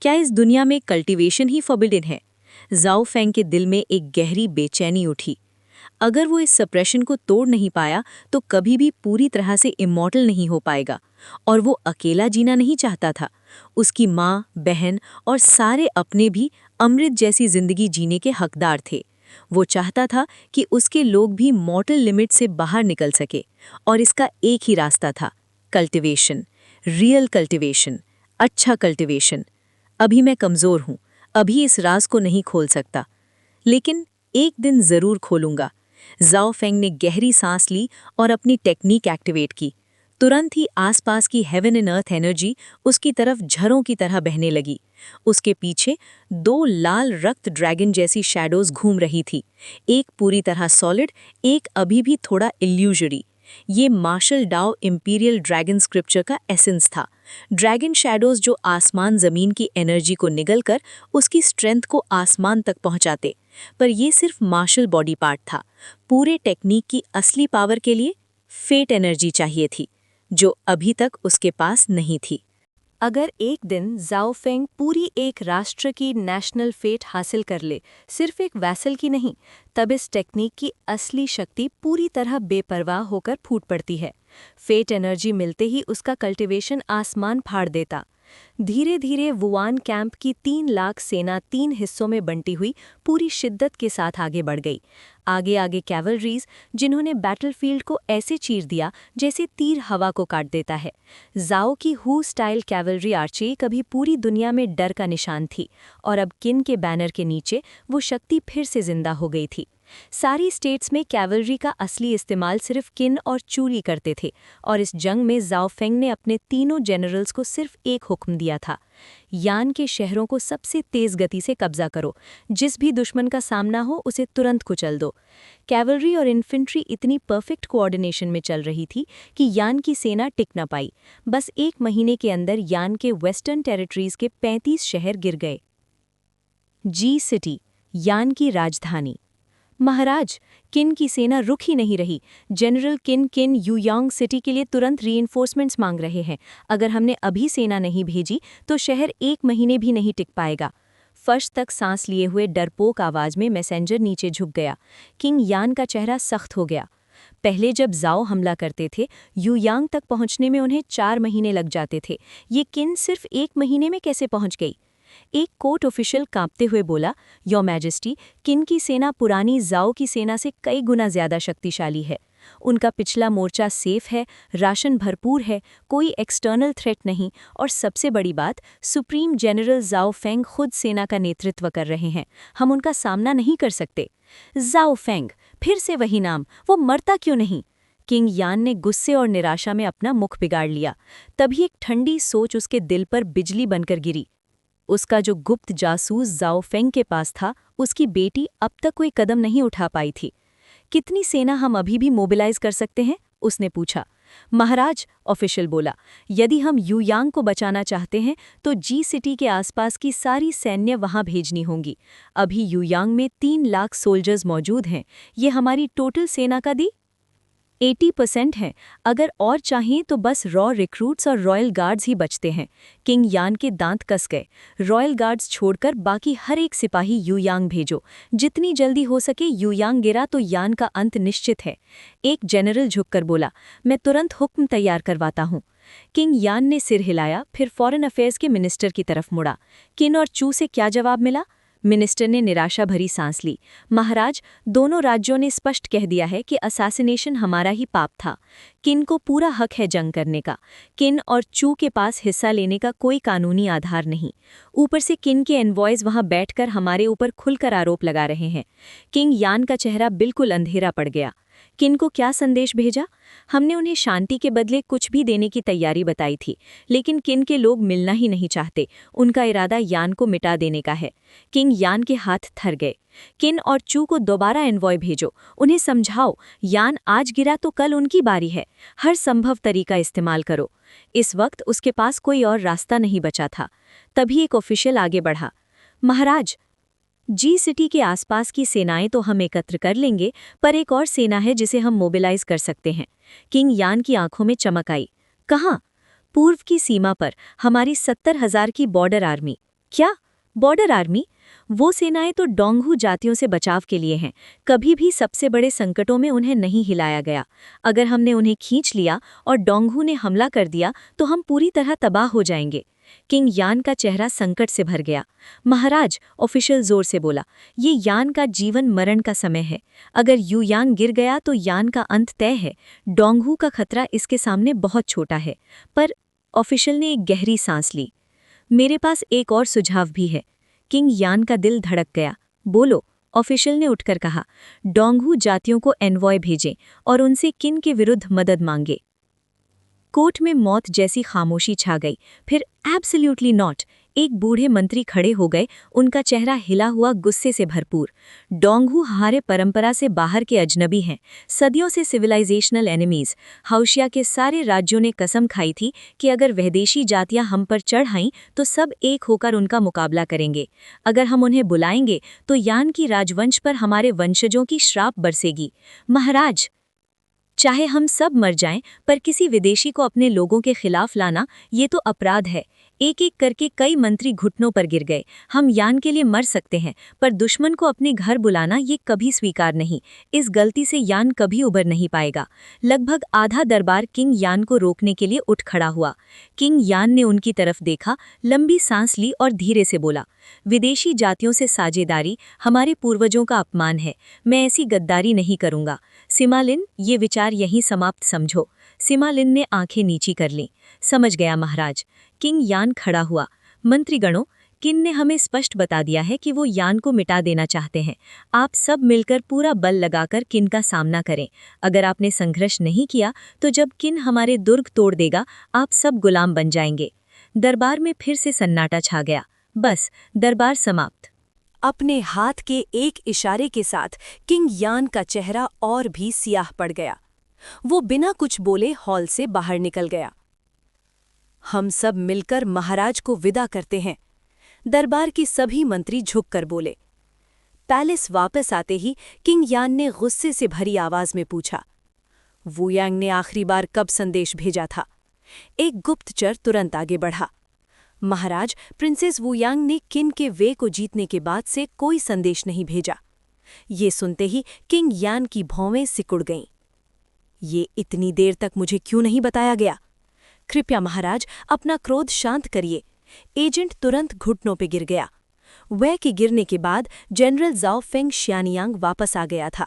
क्या इस दुनिया में कल्टीवेशन ही फॉरबिडन है? जाओ फेंग के दिल में एक गहरी बेचैनी उठी। अगर वो इस सप्रेशन को तोड़ नहीं पाया तो कभी भी पूरी तरह से इमॉर्टल नहीं हो पाएगा, और वो अकेला जीना नहीं चाहता था। उसकी माँ, बहन और सारे अपने भी अमृत जैसी जिंदगी जीने के हकदार थे। वो चाहता था कि उसके लोग भी मॉर्टल लिमिट से बाहर निकल सके, और इसका एक ही रास्ता था, कल्टिवेशन, रियल कल्टिवेशन, अच्छा कल्टिवेशन। अभी मैं कमज़ोर हूँ, अभी इस राज को नहीं खोल सकता, लेकिन एक दिन ज़रूर खोलूंगा। जाओ फेंग ने गहरी सांस ली और अपनी टेक्निक एक्टिवेट की। तुरंत ही आसपास की हेवन एंड अर्थ एनर्जी उसकी तरफ झरों की तरह बहने लगी। उसके पीछे 2 लाल रक्त ड्रैगन जैसी शैडोज घूम रही थी, एक पूरी तरह सॉलिड, एक अभी भी थोड़ा इल्यूजरी। ये martial Dao imperial dragon scripture का एसेंस था। ड्रैगन शैडोज जो आसमान जमीन की एनर्जी को निगलकर उसकी स्ट्रेंथ को आसमान तक पहुंचाते। पर ये सिर्फ मार्शल बॉडी पार्ट था। पूरे टेक्निक की असली पावर के लिए फेट एनर्जी चाहिए थी, जो अभी तक उसके पास नहीं थी। अगर एक दिन जाओ फेंग पूरी एक राष्ट्र की नेशनल फेट हासिल कर ले, सिर्फ एक वैसल की नहीं, तब इस टेक्निक की असली शक्ति पूरी तरह बेपरवाह होकर फूट पड़ती है। फेट एनर्जी मिलते ही उसका कल्टीवेशन आसमान फाड़ देता। धीरे धीरे वुआन कैंप की 3 लाख सेना 3 हिस्सों में बंटी हुई पूरी शिद्दत के साथ आगे बढ़ गई। आगे आगे कैवलरीज, जिन्होंने बैटलफील्ड को ऐसे चीर दिया जैसे तीर हवा को काट देता है। जाओ की हू स्टाइल कैवलरी आर्चरी कभी पूरी दुनिया में डर का निशान थी, और अब किन के बैनर के नीचे वो शक्ति फिर से जिंदा हो गई थी। सारी स्टेट्स में कैवलरी का असली इस्तेमाल सिर्फ किन और चूली करते थे, और इस जंग में जाओ फेंग ने अपने तीनों जनरल्स को सिर्फ एक हुक्म दिया था: यान के शहरों को सबसे तेज गति से कब्जा करो, जिस भी दुश्मन का सामना हो उसे तुरंत कुचल दो। कैवलरी और इन्फेंट्री इतनी परफेक्ट कोऑर्डिनेशन में चल रही थी कि यान की सेना टिक न पाई। बस 1 महीने के अंदर यान के वेस्टर्न टेरिटरीज के 35 शहर गिर गए। जी सिटी, यान की राजधानी। महाराज, किन की सेना रुक ही नहीं रही। जनरल किन यूयांग सिटी के लिए तुरंत रीइंफोर्समेंट्स मांग रहे हैं। अगर हमने अभी सेना नहीं भेजी तो शहर 1 महीने भी नहीं टिक पाएगा। फर्श तक सांस लिए हुए डरपोक आवाज में मैसेंजर नीचे झुक गया। किंग यान का चेहरा सख्त हो गया। पहले जब जाओ हमला करते थे, यूयांग तक पहुंचने में उन्हें 4 महीने लग जाते थे। ये किन सिर्फ 1 महीने में कैसे पहुंच गई? एक कोर्ट ऑफिशियल कांपते हुए बोला, योर मैजेस्टी, किन की सेना पुरानी जाओ की सेना से कई गुना ज्यादा शक्तिशाली है। उनका पिछला मोर्चा सेफ है, राशन भरपूर है, कोई एक्सटर्नल थ्रेट नहीं, और सबसे बड़ी बात, सुप्रीम जनरल जाओ फेंग खुद सेना का नेतृत्व कर रहे हैं। हम उनका सामना नहीं कर सकते। जाओ फेंग, फिर से वही नाम, वो मरता क्यों नहीं? किंग यान ने गुस्से और निराशा में अपना मुख बिगाड़ लिया। तभी एक ठंडी सोच उसके दिल पर बिजली बनकर गिरी। उसका जो गुप्त जासूस जाओ फेंग के पास था, उसकी बेटी अब तक कोई कदम नहीं उठा पाई थी। कितनी सेना हम अभी भी मोबिलाइज कर सकते हैं? उसने पूछा। महाराज, ऑफिशियल बोला, यदि हम यूयांग को बचाना चाहते हैं तो जी सिटी के आसपास की सारी सैन्य वहां भेजनी होंगी। अभी यूयांग में 3 लाख सोल्जर्स मौजूद हैं। ये हमारी टोटल सेना का 80% है। अगर और चाहिए तो बस रॉ रिक्रूट्स और रॉयल गार्ड्स ही बचते हैं। किंग यान के दांत कस गए। रॉयल गार्ड्स छोड़कर बाकी हर एक सिपाही यूयांग भेजो। जितनी जल्दी हो सके यूयांग गिरा तो यान का अंत निश्चित है। एक जनरल झुककर बोला, मैं तुरंत हुक्म तैयार करवाता हूँ। किंग यान ने सिर हिलाया, फिर फॉरेन अफेयर्स के मिनिस्टर की तरफ मुड़ा। किन और चू से क्या जवाब मिला? मिनिस्टर ने निराशा भरी सांस ली। महाराज, दोनों राज्यों ने स्पष्ट कह दिया है कि असैसिनेशन हमारा ही पाप था। किन को पूरा हक है जंग करने का। किन और चू के पास हिस्सा लेने का कोई कानूनी आधार नहीं। ऊपर से किन के एनवॉयज वहां बैठकर हमारे ऊपर खुलकर आरोप लगा रहे हैं। किंग यान का चेहरा बिल्कुल अंधेरा पड़ गया। किन को क्या संदेश भेजा? हमने उन्हें शांति के बदले कुछ भी देने की तैयारी बताई थी, लेकिन किन के लोग मिलना ही नहीं चाहते। उनका इरादा यान को मिटा देने का है। किंग यान के हाथ थर गए। किन और चू को दोबारा एनवॉय भेजो। उन्हें समझाओ, यान आज गिरा तो कल उनकी बारी है। हर संभव तरीका इस्तेमाल करो। इस वक्त उसके पास कोई और रास्ता नहीं बचा था। तभी एक ऑफिशियल आगे बढ़ा। महाराज, जी सिटी के आसपास की सेनाएं तो हम एकत्र कर लेंगे, पर एक और सेना है जिसे हम मोबिलाइज कर सकते हैं। किंग यान की आंखों में चमक आई। कहाँ? पूर्व की सीमा पर हमारी 70,000 की बॉर्डर आर्मी। क्या बॉर्डर आर्मी? वो सेनाएं तो डोंगहू जातियों से बचाव के लिए हैं। कभी भी सबसे बड़े संकटों में उन्हें नहीं हिलाया गया। अगर हमने उन्हें खींच लिया और डोंगहू ने हमला कर दिया तो हम पूरी तरह तबाह हो जाएंगे। किंग यान का चेहरा संकट से भर गया। महाराज, ऑफिशियल जोर से बोला, ये यान का जीवन मरण का समय है। अगर यूयांग गिर गया तो यान का अंत तय है। डोंगहू का खतरा इसके सामने बहुत छोटा है। पर ऑफिशियल ने एक गहरी सांस ली। मेरे पास एक और सुझाव भी है। किंग यान का दिल धड़क गया। बोलो, ऑफिशियल ने उठकर कहा। डोंगहू जातियों को एनवॉय भेजें और उनसे किन के विरुद्ध मदद मांगे। कोर्ट में मौत जैसी खामोशी छा गई। फिर एब्सोल्युटली नॉट, एक बूढ़े मंत्री खड़े हो गए, उनका चेहरा हिला हुआ गुस्से से भरपूर। डोंगहू हमारे परंपरा से बाहर के अजनबी हैं, सदियों से सिविलाइजेशनल एनिमीज। हाउशिया के सारे राज्यों ने कसम खाई थी कि अगर विदेशी जातियां हम पर चढ़ आईं तो सब एक होकर उनका मुकाबला करेंगे। अगर हम उन्हें बुलाएंगे तो यान की राजवंश पर हमारे वंशजों की श्राप बरसेगी। महाराज, चाहे हम सब मर जाएं, पर किसी विदेशी को अपने लोगों के खिलाफ लाना, ये तो अपराध है। एक एक करके कई मंत्री घुटनों पर गिर गए। हम यान के लिए मर सकते हैं, पर दुश्मन को अपने घर बुलाना ये कभी स्वीकार नहीं। इस गलती से यान कभी उबर नहीं पाएगा। लगभग आधा दरबार किंग यान को रोकने के लिए उठ खड़ा हुआ। किंग यान ने उनकी तरफ देखा, लंबी सांस ली और धीरे से बोला, विदेशी जातियों से साझेदारी हमारे पूर्वजों का अपमान है। मैं ऐसी गद्दारी नहीं करूंगा। सिमालिन, ये विचार यहीं समाप्त समझो। सिमालिन ने आंखें नीची कर लीं। समझ गया महाराज। किंग यान खड़ा हुआ। मंत्रीगणों, किन ने हमें स्पष्ट बता दिया है कि वो यान को मिटा देना चाहते हैं। आप सब मिलकर पूरा बल लगाकर किन का सामना करें। अगर आपने संघर्ष नहीं किया तो जब किन हमारे दुर्ग तोड़ देगा, आप सब गुलाम बन जाएंगे। दरबार में फिर से सन्नाटा छा गया। बस, दरबार समाप्त। अपने हाथ के एक इशारे के साथ किंग यान का चेहरा और भी सियाह पड़ गया। वो बिना कुछ बोले हॉल से बाहर निकल गया। हम सब मिलकर महाराज को विदा करते हैं, दरबार के सभी मंत्री झुककर बोले। पैलेस वापस आते ही किंग यान ने गुस्से से भरी आवाज में पूछा, वुयांग ने आखिरी बार कब संदेश भेजा था? एक गुप्तचर तुरंत आगे बढ़ा। महाराज, प्रिंसेस वुयांग ने किन के वे को जीतने के बाद से कोई संदेश नहीं भेजा। ये सुनते ही किंग यान की भौवें सिकुड़ गईं। ये इतनी देर तक मुझे क्यों नहीं बताया गया? कृपया महाराज, अपना क्रोध शांत करिए। एजेंट तुरंत घुटनों पे गिर गया। वह के गिरने के बाद जनरल जाओ फेंग शियानियांग वापस आ गया था।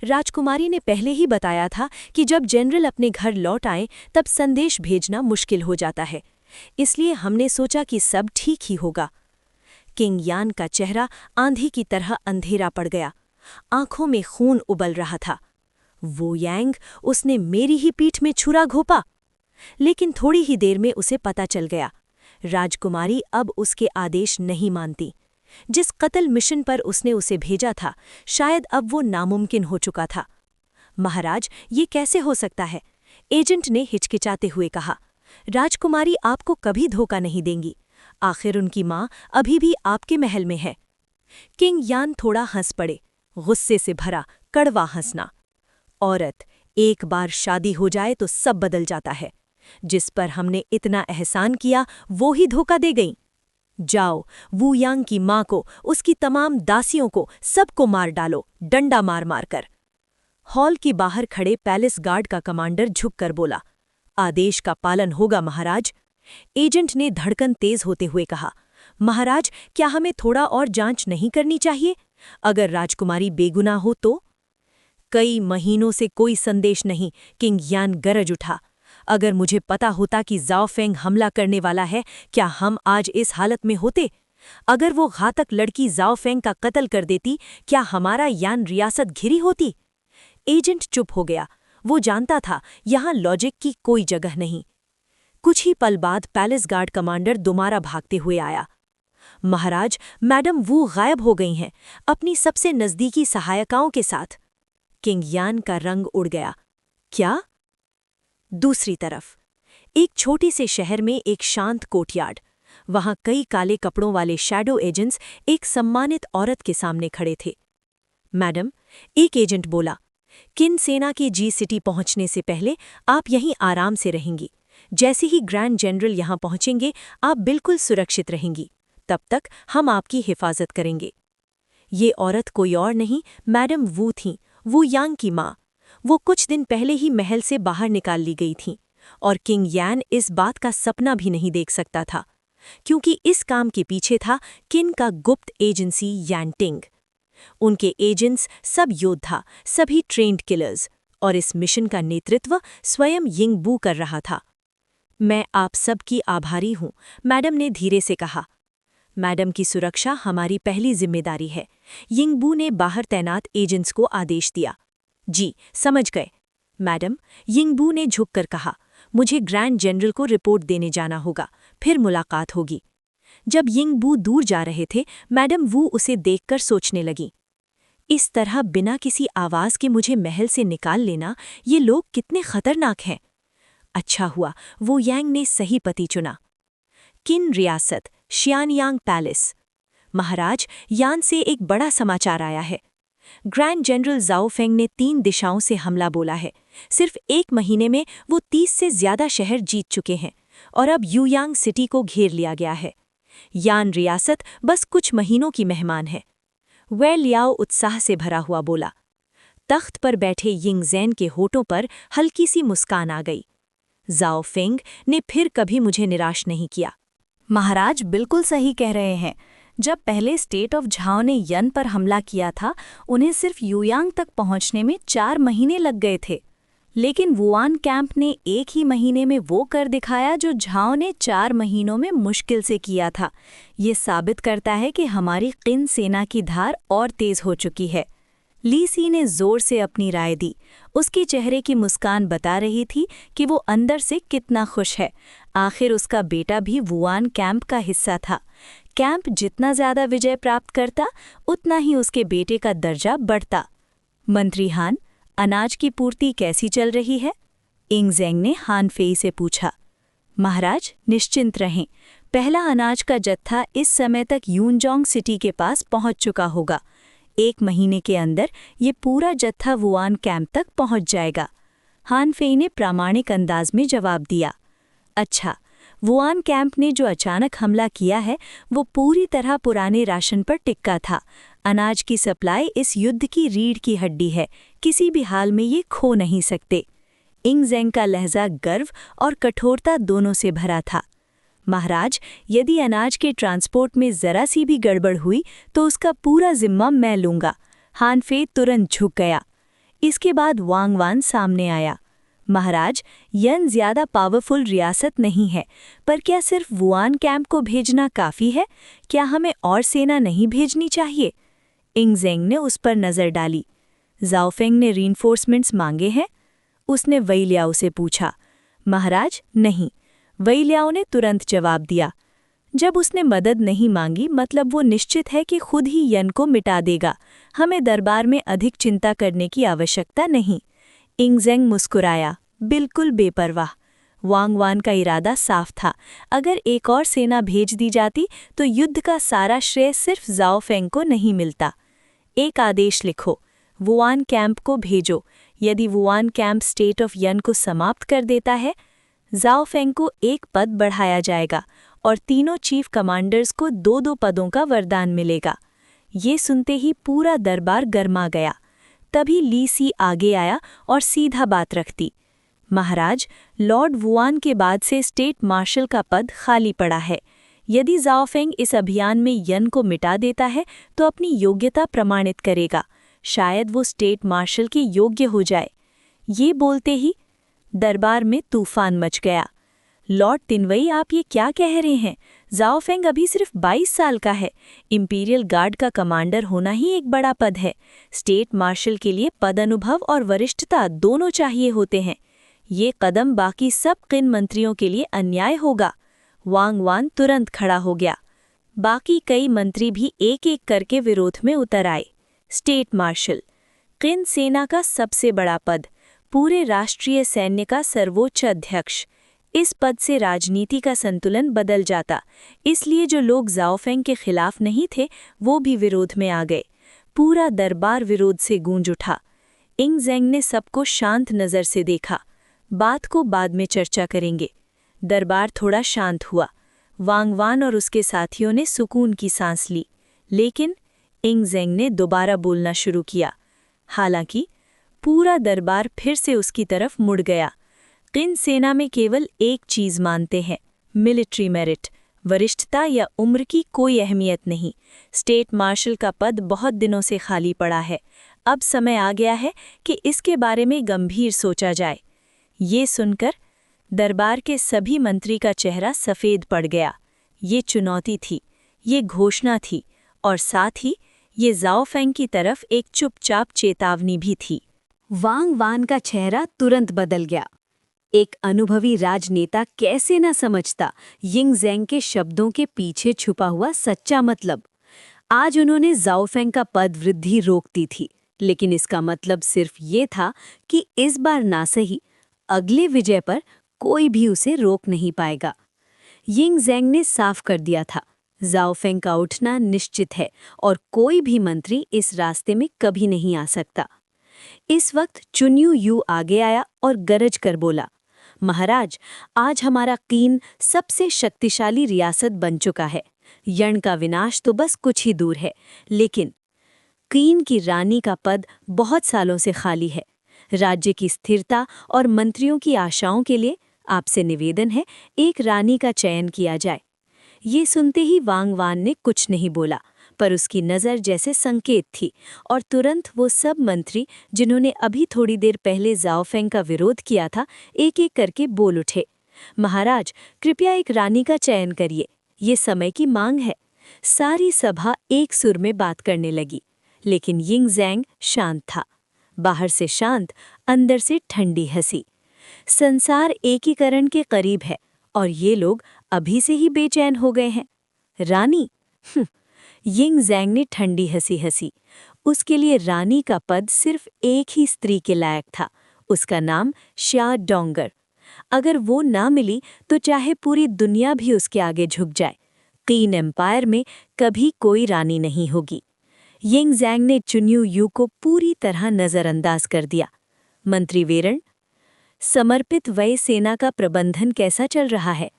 राजकुमारी ने पहले ही बताया था कि जब जनरल अपने घर लौट आए तब संदेश भेजना मुश्किल हो जाता है, इसलिए हमने सोचा कि सब ठीक ही होगा। किंग यान का चेहरा आंधी की तरह अंधेरा पड़ गया। आंखों में खून उबल रहा था। वो यांग, उसने मेरी ही पीठ में छुरा घोंपा। लेकिन थोड़ी ही देर में उसे पता चल गया, राजकुमारी अब उसके आदेश नहीं मानती। जिस कत्ल मिशन पर उसने उसे भेजा था, शायद अब वो नामुमकिन हो चुका था। महाराज, ये कैसे हो सकता है? एजेंट ने हिचकिचाते हुए कहा। राजकुमारी आपको कभी धोखा नहीं देंगी। आखिर उनकी माँ अभी भी आपके महल में है। किंग यान थोड़ा हंस पड़े, गुस्से से भरा कड़वा हंसना। औरत, एक बार शादी हो जाए तो सब बदल जाता है। जिस पर हमने इतना एहसान किया वो ही धोखा दे गई। जाओ, वुयांग की माँ को, उसकी तमाम दासियों को, सबको मार डालो, डंडा मार मार कर। हॉल के बाहर खड़े पैलेस गार्ड का कमांडर झुककर बोला, आदेश का पालन होगा महाराज। एजेंट ने धड़कन तेज होते हुए कहा, महाराज, क्या हमें थोड़ा और जांच नहीं करनी चाहिए? अगर राजकुमारी बेगुनाह हो तो? कई महीनों से कोई संदेश नहीं, किंग यान गरज उठा। अगर मुझे पता होता कि जाओ फेंग हमला करने वाला है, क्या हम आज इस हालत में होते? अगर वो घातक लड़की जाओ फेंग का कत्ल कर देती, क्या हमारा यान रियासत घिरी होती? एजेंट चुप हो गया। वो जानता था यहाँ लॉजिक की कोई जगह नहीं। कुछ ही पल बाद पैलेस गार्ड कमांडर दोबारा भागते हुए आया। महाराज, मैडम वू गायब हो गई हैं, अपनी सबसे नज़दीकी सहायिकाओं के साथ। किंग यान का रंग उड़ गया। क्या? दूसरी तरफ एक छोटे से शहर में एक शांत कोर्टयार्ड। वहां कई काले कपड़ों वाले शैडो एजेंट्स एक सम्मानित औरत के सामने खड़े थे। मैडम, एक एजेंट बोला, किन सेना के जी सिटी पहुंचने से पहले आप यहीं आराम से रहेंगी। जैसे ही ग्रैंड जनरल यहां पहुंचेंगे आप बिल्कुल सुरक्षित रहेंगी। तब तक हम आपकी हिफाजत करेंगे। ये औरत कोई और नहीं, मैडम वू थीं, वुयांग की माँ। वो कुछ दिन पहले ही महल से बाहर निकाल ली गई थीं, और किंग यान इस बात का सपना भी नहीं देख सकता था, क्योंकि इस काम के पीछे था किन का गुप्त एजेंसी यांटिंग। उनके एजेंट्स सब योद्धा, सभी ट्रेंड किलर्स, और इस मिशन का नेतृत्व स्वयं यिंगबू कर रहा था। मैं आप सब की आभारी हूँ, मैडम ने धीरे से कहा। मैडम की सुरक्षा हमारी पहली जिम्मेदारी है। यिंगबू ने बाहर तैनात एजेंट्स को आदेश दिया। जी, समझ गए। मैडम, यिंगबू ने झुककर कहा। मुझे ग्रैंड जनरल को रिपोर्ट देने जाना होगा, फिर मुलाकात होगी। जब यिंग बू दूर जा रहे थे, मैडम वू उसे देखकर सोचने लगी, इस तरह बिना किसी आवाज़ के मुझे महल से निकाल लेना, ये लोग कितने खतरनाक हैं। अच्छा हुआ वो यांग ने सही पति चुना। किन रियासत, शियानयांग पैलेस। महाराज, यान से एक बड़ा समाचार आया है। ग्रैंड जनरल जाओ फेंग ने 3 दिशाओं से हमला बोला है। सिर्फ 1 महीने में वो 30 से ज्यादा शहर जीत चुके हैं और अब युयांग सिटी को घेर लिया गया है। यान रियासत बस कुछ महीनों की मेहमान है। वे लियाओ उत्साह से भरा हुआ बोला। तख्त पर बैठे यिंग ज़ैन के होठों पर हल्की सी मुस्कान आ गई। जाओ फेंग ने फिर कभी मुझे निराश नहीं किया। महाराज बिल्कुल सही कह रहे हैं। जब पहले स्टेट ऑफ झाओ ने यन पर हमला किया था, उन्हें सिर्फ युयांग तक पहुंचने में 4 महीने लग गए थे। लेकिन वुआन कैंप ने 1 ही महीने में वो कर दिखाया जो झाओ ने 4 महीनों में मुश्किल से किया था। ये साबित करता है कि हमारी किन सेना की धार और तेज हो चुकी है। ली सी ने जोर से अपनी राय दी। उसके चेहरे की मुस्कान बता रही थी कि वो अंदर से कितना खुश है। आखिर उसका बेटा भी वुआन कैंप का हिस्सा था। कैंप जितना ज़्यादा विजय प्राप्त करता, उतना ही उसके बेटे का दर्जा बढ़ता। मंत्री हान, अनाज की पूर्ति कैसी चल रही है? इंग ज़ेंग ने हान फेई से पूछा। महाराज, निश्चिंत रहें। पहला अनाज का जत्था इस समय तक यूनजोंग सिटी के पास पहुंच चुका होगा। 1 महीने के अंदर ये पूरा जत्था वुआन कैंप तक पहुंच जाएगा। हान फेई ने प्रामाणिक अंदाज में जवाब दिया। अच्छा, वुआन कैंप ने जो अचानक हमला किया है, वो पूरी तरह पुराने राशन पर टिक्का था। अनाज की सप्लाई इस युद्ध की रीढ़ की हड्डी है। किसी भी हाल में ये खो नहीं सकते। इंग ज़ेंग का लहजा गर्व और कठोरता दोनों से भरा था। महाराज, यदि अनाज के ट्रांसपोर्ट में जरा सी भी गड़बड़ हुई तो उसका पूरा जिम्मा मैं लूंगा। हान फे तुरंत झुक गया। इसके बाद वांग वान सामने आया। महाराज, यन ज्यादा पावरफुल रियासत नहीं है, पर क्या सिर्फ वुआन कैंप को भेजना काफ़ी है? क्या हमें और सेना नहीं भेजनी चाहिए? इंग ज़ेंग ने उस पर नज़र डाली। जाओ फेंग ने रीइंफोर्समेंट्स मांगे हैं? उसने वई लियाओ से पूछा। महाराज, नहीं। वई लियाओ ने तुरंत जवाब दिया। जब उसने मदद नहीं मांगी, मतलब वो निश्चित है कि खुद ही यन को मिटा देगा। हमें दरबार में अधिक चिंता करने की आवश्यकता नहीं। इंग ज़ेंग मुस्कुराया, बिल्कुल बेपरवाह। वांग वान का इरादा साफ था। अगर एक और सेना भेज दी जाती तो युद्ध का सारा श्रेय सिर्फ जाओ फेंग को नहीं मिलता। एक आदेश लिखो, वुआन कैंप को भेजो। यदि वुआन कैंप स्टेट ऑफ यन को समाप्त कर देता है, जाओ फेंग को 1 पद बढ़ाया जाएगा और तीनों चीफ कमांडर्स को 2-2 पदों का वरदान मिलेगा। ये सुनते ही पूरा दरबार गर्मा गया। तभी ली सी आगे आया और सीधा बात रख दी। महाराज, लॉर्ड वुआन के बाद से स्टेट मार्शल का पद खाली पड़ा है। यदि जाओ फेंग इस अभियान में यन को मिटा देता है तो अपनी योग्यता प्रमाणित करेगा। शायद वो स्टेट मार्शल के योग्य हो जाए। ये बोलते ही दरबार में तूफान मच गया। लॉर्ड तिनवई, आप ये क्या कह रहे हैं? जाओ फेंग अभी सिर्फ 22 साल का है। इंपीरियल गार्ड का कमांडर होना ही एक बड़ा पद है। स्टेट मार्शल के लिए पद अनुभव और वरिष्ठता दोनों चाहिए होते हैं। ये कदम बाकी सब किन मंत्रियों के लिए अन्याय होगा। वांग वान तुरंत खड़ा हो गया। बाकी कई मंत्री भी एक-एक करके विरोध में उतर आए। स्टेट मार्शल, किन सेना का सबसे बड़ा पद, पूरे राष्ट्रीय सैन्य का सर्वोच्च अध्यक्ष। इस पद से राजनीति का संतुलन बदल जाता। इसलिए जो लोग जाओ फेंग के खिलाफ नहीं थे, वो भी विरोध में आ गए। पूरा दरबार विरोध से गूंज उठा। इंग ज़ेंग ने सबको शांत नज़र से देखा। बात को बाद में चर्चा करेंगे। दरबार थोड़ा शांत हुआ। वांग वान और उसके साथियों ने सुकून की सांस ली। लेकिन इंग ज़ेंग ने दोबारा बोलना शुरू किया। हालांकि पूरा दरबार फिर से उसकी तरफ मुड़ गया। किन सेना में केवल एक चीज़ मानते हैं, मिलिट्री मेरिट। वरिष्ठता या उम्र की कोई अहमियत नहीं। स्टेट मार्शल का पद बहुत दिनों से खाली पड़ा है। अब समय आ गया है कि इसके बारे में गंभीर सोचा जाए। ये सुनकर दरबार के सभी मंत्री का चेहरा सफ़ेद पड़ गया। ये चुनौती थी, ये घोषणा थी और साथ ही ये जाओ फेंग की तरफ एक चुपचाप चेतावनी भी थी। वांग वान का चेहरा तुरंत बदल गया। एक अनुभवी राजनेता कैसे न समझता यिंग ज़ेंग के शब्दों के पीछे छुपा हुआ सच्चा मतलब। आज उन्होंने ज़ाओफेंग का पद वृद्धि रोक दी थी, लेकिन इसका मतलब सिर्फ ये था कि इस बार ना सही, अगले विजय पर कोई भी उसे रोक नहीं पाएगा। यिंग ज़ेंग ने साफ कर दिया था, ज़ाओफेंग का उठना निश्चित है और कोई भी मंत्री इस रास्ते में कभी नहीं आ सकता। इस वक्त चुन्यू यू आगे आया और गरज कर बोला, महाराज, आज हमारा कीन सबसे शक्तिशाली रियासत बन चुका है। यण का विनाश तो बस कुछ ही दूर है, लेकिन कीन की रानी का पद बहुत सालों से खाली है। राज्य की स्थिरता और मंत्रियों की आशाओं के लिए आपसे निवेदन है, एक रानी का चयन किया जाए। ये सुनते ही वांग वान ने कुछ नहीं बोला, पर उसकी नज़र जैसे संकेत थी और तुरंत वो सब मंत्री जिन्होंने अभी थोड़ी देर पहले ज़ाओफेंग का विरोध किया था, एक-एक करके बोल उठे, महाराज, कृपया एक रानी का चयन करिए, ये समय की मांग है। सारी सभा एक सुर में बात करने लगी, लेकिन यिंग ज़ेंग शांत था। बाहर से शांत, अंदर से ठंडी हंसी। संसार एकीकरण के करीब है और ये लोग अभी से ही बेचैन हो गए हैं। रानी? यिंग ज़ेंग ने ठंडी हंसी हंसी। उसके लिए रानी का पद सिर्फ एक ही स्त्री के लायक था, उसका नाम श्या डोंगर। अगर वो ना मिली तो चाहे पूरी दुनिया भी उसके आगे झुक जाए, कीन एम्पायर में कभी कोई रानी नहीं होगी। यिंग ज़ेंग ने चुन्यू यू को पूरी तरह नज़रअंदाज कर दिया। मंत्री वेरण, समर्पित वय सेना का प्रबंधन कैसा चल रहा है?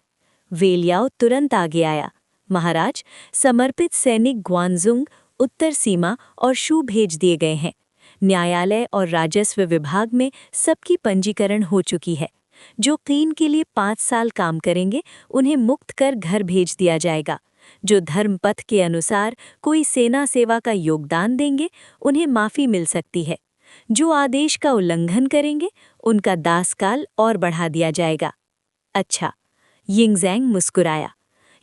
वेलियाओ तुरंत आगे आया, महाराज, समर्पित सैनिक ग्वानजुंग, उत्तर सीमा और शू भेज दिए गए हैं। न्यायालय और राजस्व विभाग में सबकी पंजीकरण हो चुकी है। जो कीन के लिए 5 साल काम करेंगे, उन्हें मुक्त कर घर भेज दिया जाएगा। जो धर्मपथ के अनुसार कोई सेना सेवा का योगदान देंगे, उन्हें माफ़ी मिल सकती है। जो आदेश का उल्लंघन करेंगे, उनका दासकाल और बढ़ा दिया जाएगा। अच्छा, यिंग ज़ेंग मुस्कुराया।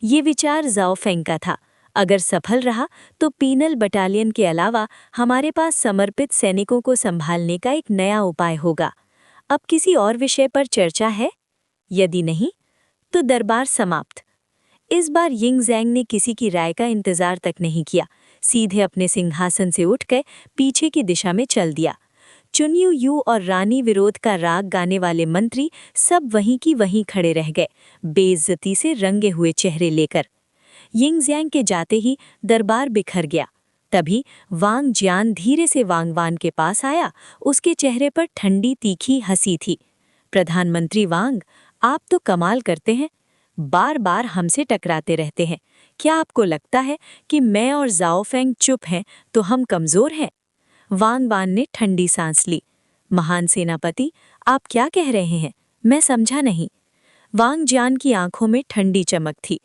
ये विचार ज़ाओफेंग का था। अगर सफल रहा तो पीनल बटालियन के अलावा हमारे पास समर्पित सैनिकों को संभालने का एक नया उपाय होगा। अब किसी और विषय पर चर्चा है? यदि नहीं, तो दरबार समाप्त। इस बार यिंग ज़ेंग ने किसी की राय का इंतजार तक नहीं किया, सीधे अपने सिंहासन से उठकर पीछे की दिशा में चल दिया। चुन्यू यू और रानी विरोध का राग गाने वाले मंत्री सब वहीं की वहीं खड़े रह गए, बेइज्जती से रंगे हुए चेहरे लेकर। यिंग ज़ेंग के जाते ही दरबार बिखर गया। तभी वांग जियान धीरे से वांग वान के पास आया, उसके चेहरे पर ठंडी तीखी हंसी थी। प्रधानमंत्री वांग, आप तो कमाल करते हैं, बार बार हमसे टकराते रहते हैं। क्या आपको लगता है कि मैं और ज़ाओफेंग चुप हैं तो हम कमज़ोर हैं? वांग वान ने ठंडी सांस ली। महान सेनापति, आप क्या कह रहे हैं? मैं समझा नहीं। वांग जियान की आंखों में ठंडी चमक थी।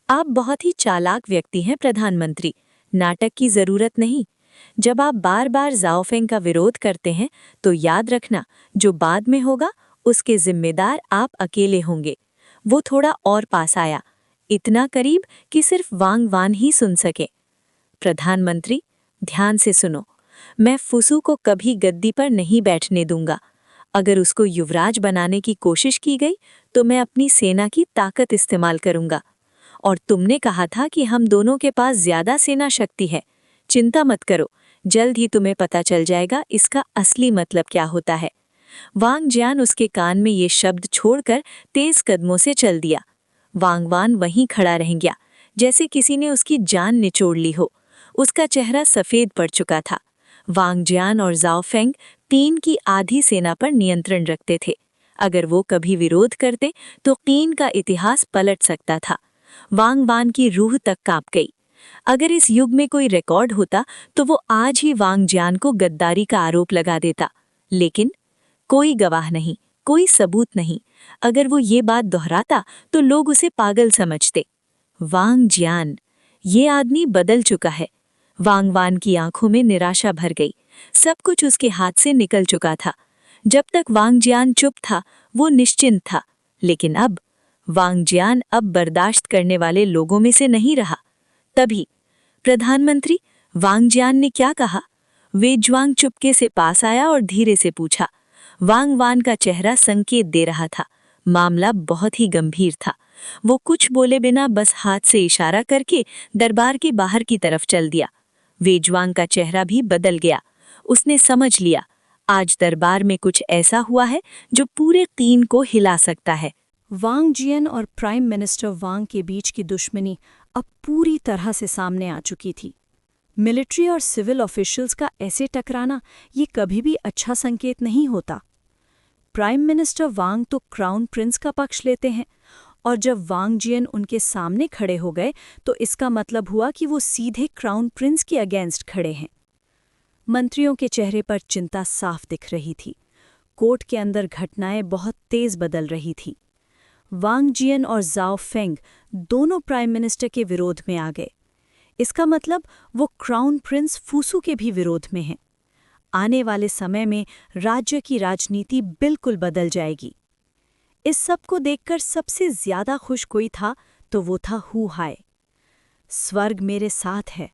आप बहुत ही चालाक व्यक्ति हैं प्रधानमंत्री, नाटक की जरूरत नहीं। जब आप बार बार ज़ाओफेंग का विरोध करते हैं तो याद रखना, जो बाद में होगा उसके जिम्मेदार आप अकेले होंगे। वो थोड़ा और पास आया, इतना करीब कि सिर्फ वांग वान ही सुन सके। प्रधानमंत्री, ध्यान से सुनो, मैं फुसू को कभी गद्दी पर नहीं बैठने दूंगा। अगर उसको युवराज बनाने की कोशिश की गई तो मैं अपनी सेना की ताकत इस्तेमाल करूंगा। और तुमने कहा था कि हम दोनों के पास ज्यादा सेना शक्ति है। चिंता मत करो, जल्द ही तुम्हें पता चल जाएगा इसका असली मतलब क्या होता है। वांग जियान उसके कान में ये शब्द छोड़कर तेज कदमों से चल दिया। वांग वान वहीं खड़ा रह गया, जैसे किसी ने उसकी जान निचोड़ ली हो। उसका चेहरा सफ़ेद पड़ चुका था। वांग जियान और ज़ाओफेंग कीन की आधी सेना पर नियंत्रण रखते थे। अगर वो कभी विरोध करते तो कीन का इतिहास पलट सकता था। वांग वान की रूह तक कांप गई। अगर इस युग में कोई रिकॉर्ड होता तो वो आज ही वांग जियान को गद्दारी का आरोप लगा देता, लेकिन कोई गवाह नहीं, कोई सबूत नहीं। अगर वो ये बात दोहराता तो लोग उसे पागल समझते। वांग जियान, ये आदमी बदल चुका है। वांग वान की आंखों में निराशा भर गई। सब कुछ उसके हाथ से निकल चुका था। जब तक वांग जियान चुप था वो निश्चिंत था, लेकिन अब वांग जियान अब बर्दाश्त करने वाले लोगों में से नहीं रहा। तभी प्रधानमंत्री, वांग जियान ने क्या कहा? वेज्वांग चुपके से पास आया और धीरे से पूछा। वांग वान का चेहरा संकेत दे रहा था, मामला बहुत ही गंभीर था। वो कुछ बोले बिना बस हाथ से इशारा करके दरबार के बाहर की तरफ चल दिया। वेजवांग का चेहरा भी बदल गया। उसने समझ लिया, आज दरबार में कुछ ऐसा हुआ है जो पूरे तीन को हिला सकता है। वांग जियन और प्राइम मिनिस्टर वांग के बीच की दुश्मनी अब पूरी तरह से सामने आ चुकी थी। मिलिट्री और सिविल ऑफिशियल्स का ऐसे टकराना ये कभी भी अच्छा संकेत नहीं होता। प्राइम मिनिस्टर वांग तो क्राउन प्रिंस का पक्ष लेते हैं, और जब वांग जियन उनके सामने खड़े हो गए तो इसका मतलब हुआ कि वो सीधे क्राउन प्रिंस के अगेंस्ट खड़े हैं। मंत्रियों के चेहरे पर चिंता साफ दिख रही थी। कोर्ट के अंदर घटनाएं बहुत तेज बदल रही थी। वांग जियन और जाओ फेंग दोनों प्राइम मिनिस्टर के विरोध में आ गए। इसका मतलब वो क्राउन प्रिंस फूसू के भी विरोध में हैं। आने वाले समय में राज्य की राजनीति बिल्कुल बदल जाएगी। इस सब को देखकर सबसे ज्यादा खुश कोई था तो वो था हु हाय। स्वर्ग मेरे साथ है,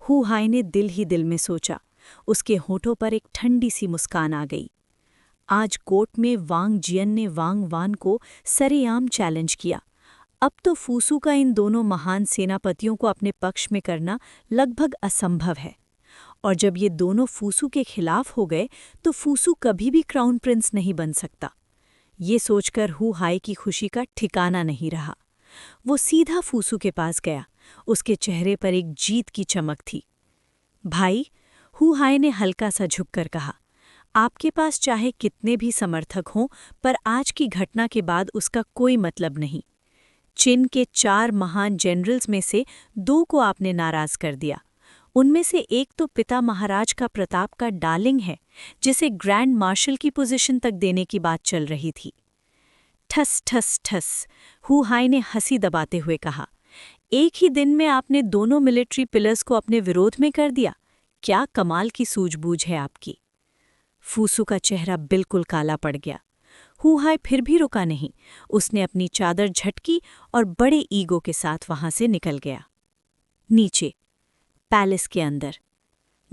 हु हाय ने दिल ही दिल में सोचा। उसके होठों पर एक ठंडी सी मुस्कान आ गई। आज कोर्ट में वांग जियन ने वांग वान को सरेआम चैलेंज किया। अब तो फूसू का इन दोनों महान सेनापतियों को अपने पक्ष में करना लगभग असंभव है, और जब ये दोनों फूसू के खिलाफ हो गए तो फूसू कभी भी क्राउन प्रिंस नहीं बन सकता। ये सोचकर हु हाय की खुशी का ठिकाना नहीं रहा। वो सीधा फूसू के पास गया। उसके चेहरे पर एक जीत की चमक थी। भाई, हु हाय ने हल्का सा झुककर कहा, आपके पास चाहे कितने भी समर्थक हों, पर आज की घटना के बाद उसका कोई मतलब नहीं। चीन के 4 महान जनरल्स में से 2 को आपने नाराज कर दिया। उनमें से एक तो पिता महाराज का प्रताप का डार्लिंग है, जिसे ग्रैंड मार्शल की पोजीशन तक देने की बात चल रही थी। ठस ठस ठस, हु हाय ने हंसी दबाते हुए कहा, एक ही दिन में आपने दोनों मिलिट्री पिलर्स को अपने विरोध में कर दिया। क्या कमाल की सूझबूझ है आपकी। फूसू का चेहरा बिल्कुल काला पड़ गया। हु हाय फिर भी रुका नहीं। उसने अपनी चादर झटकी और बड़े ईगो के साथ वहां से निकल गया। नीचे पैलेस के अंदर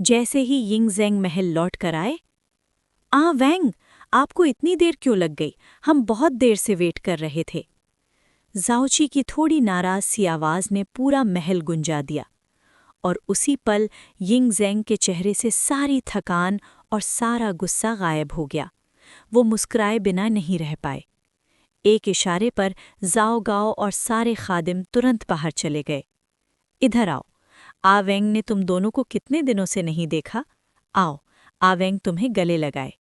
जैसे ही यिंगज़ेंग महल लौट कर आए, वैंग, आपको इतनी देर क्यों लग गई? हम बहुत देर से वेट कर रहे थे। जाओची की थोड़ी नाराज सी आवाज ने पूरा महल गुंजा दिया, और उसी पल यिंगज़ेंग के चेहरे से सारी थकान और सारा गुस्सा गायब हो गया। वो मुस्कुराए बिना नहीं रह पाए। एक इशारे पर जाओ गाओ और सारे खादिम तुरंत बाहर चले गए। इधर आओ, आवैंग ने तुम दोनों को कितने दिनों से नहीं देखा। आओ, आवैंग तुम्हें गले लगाए।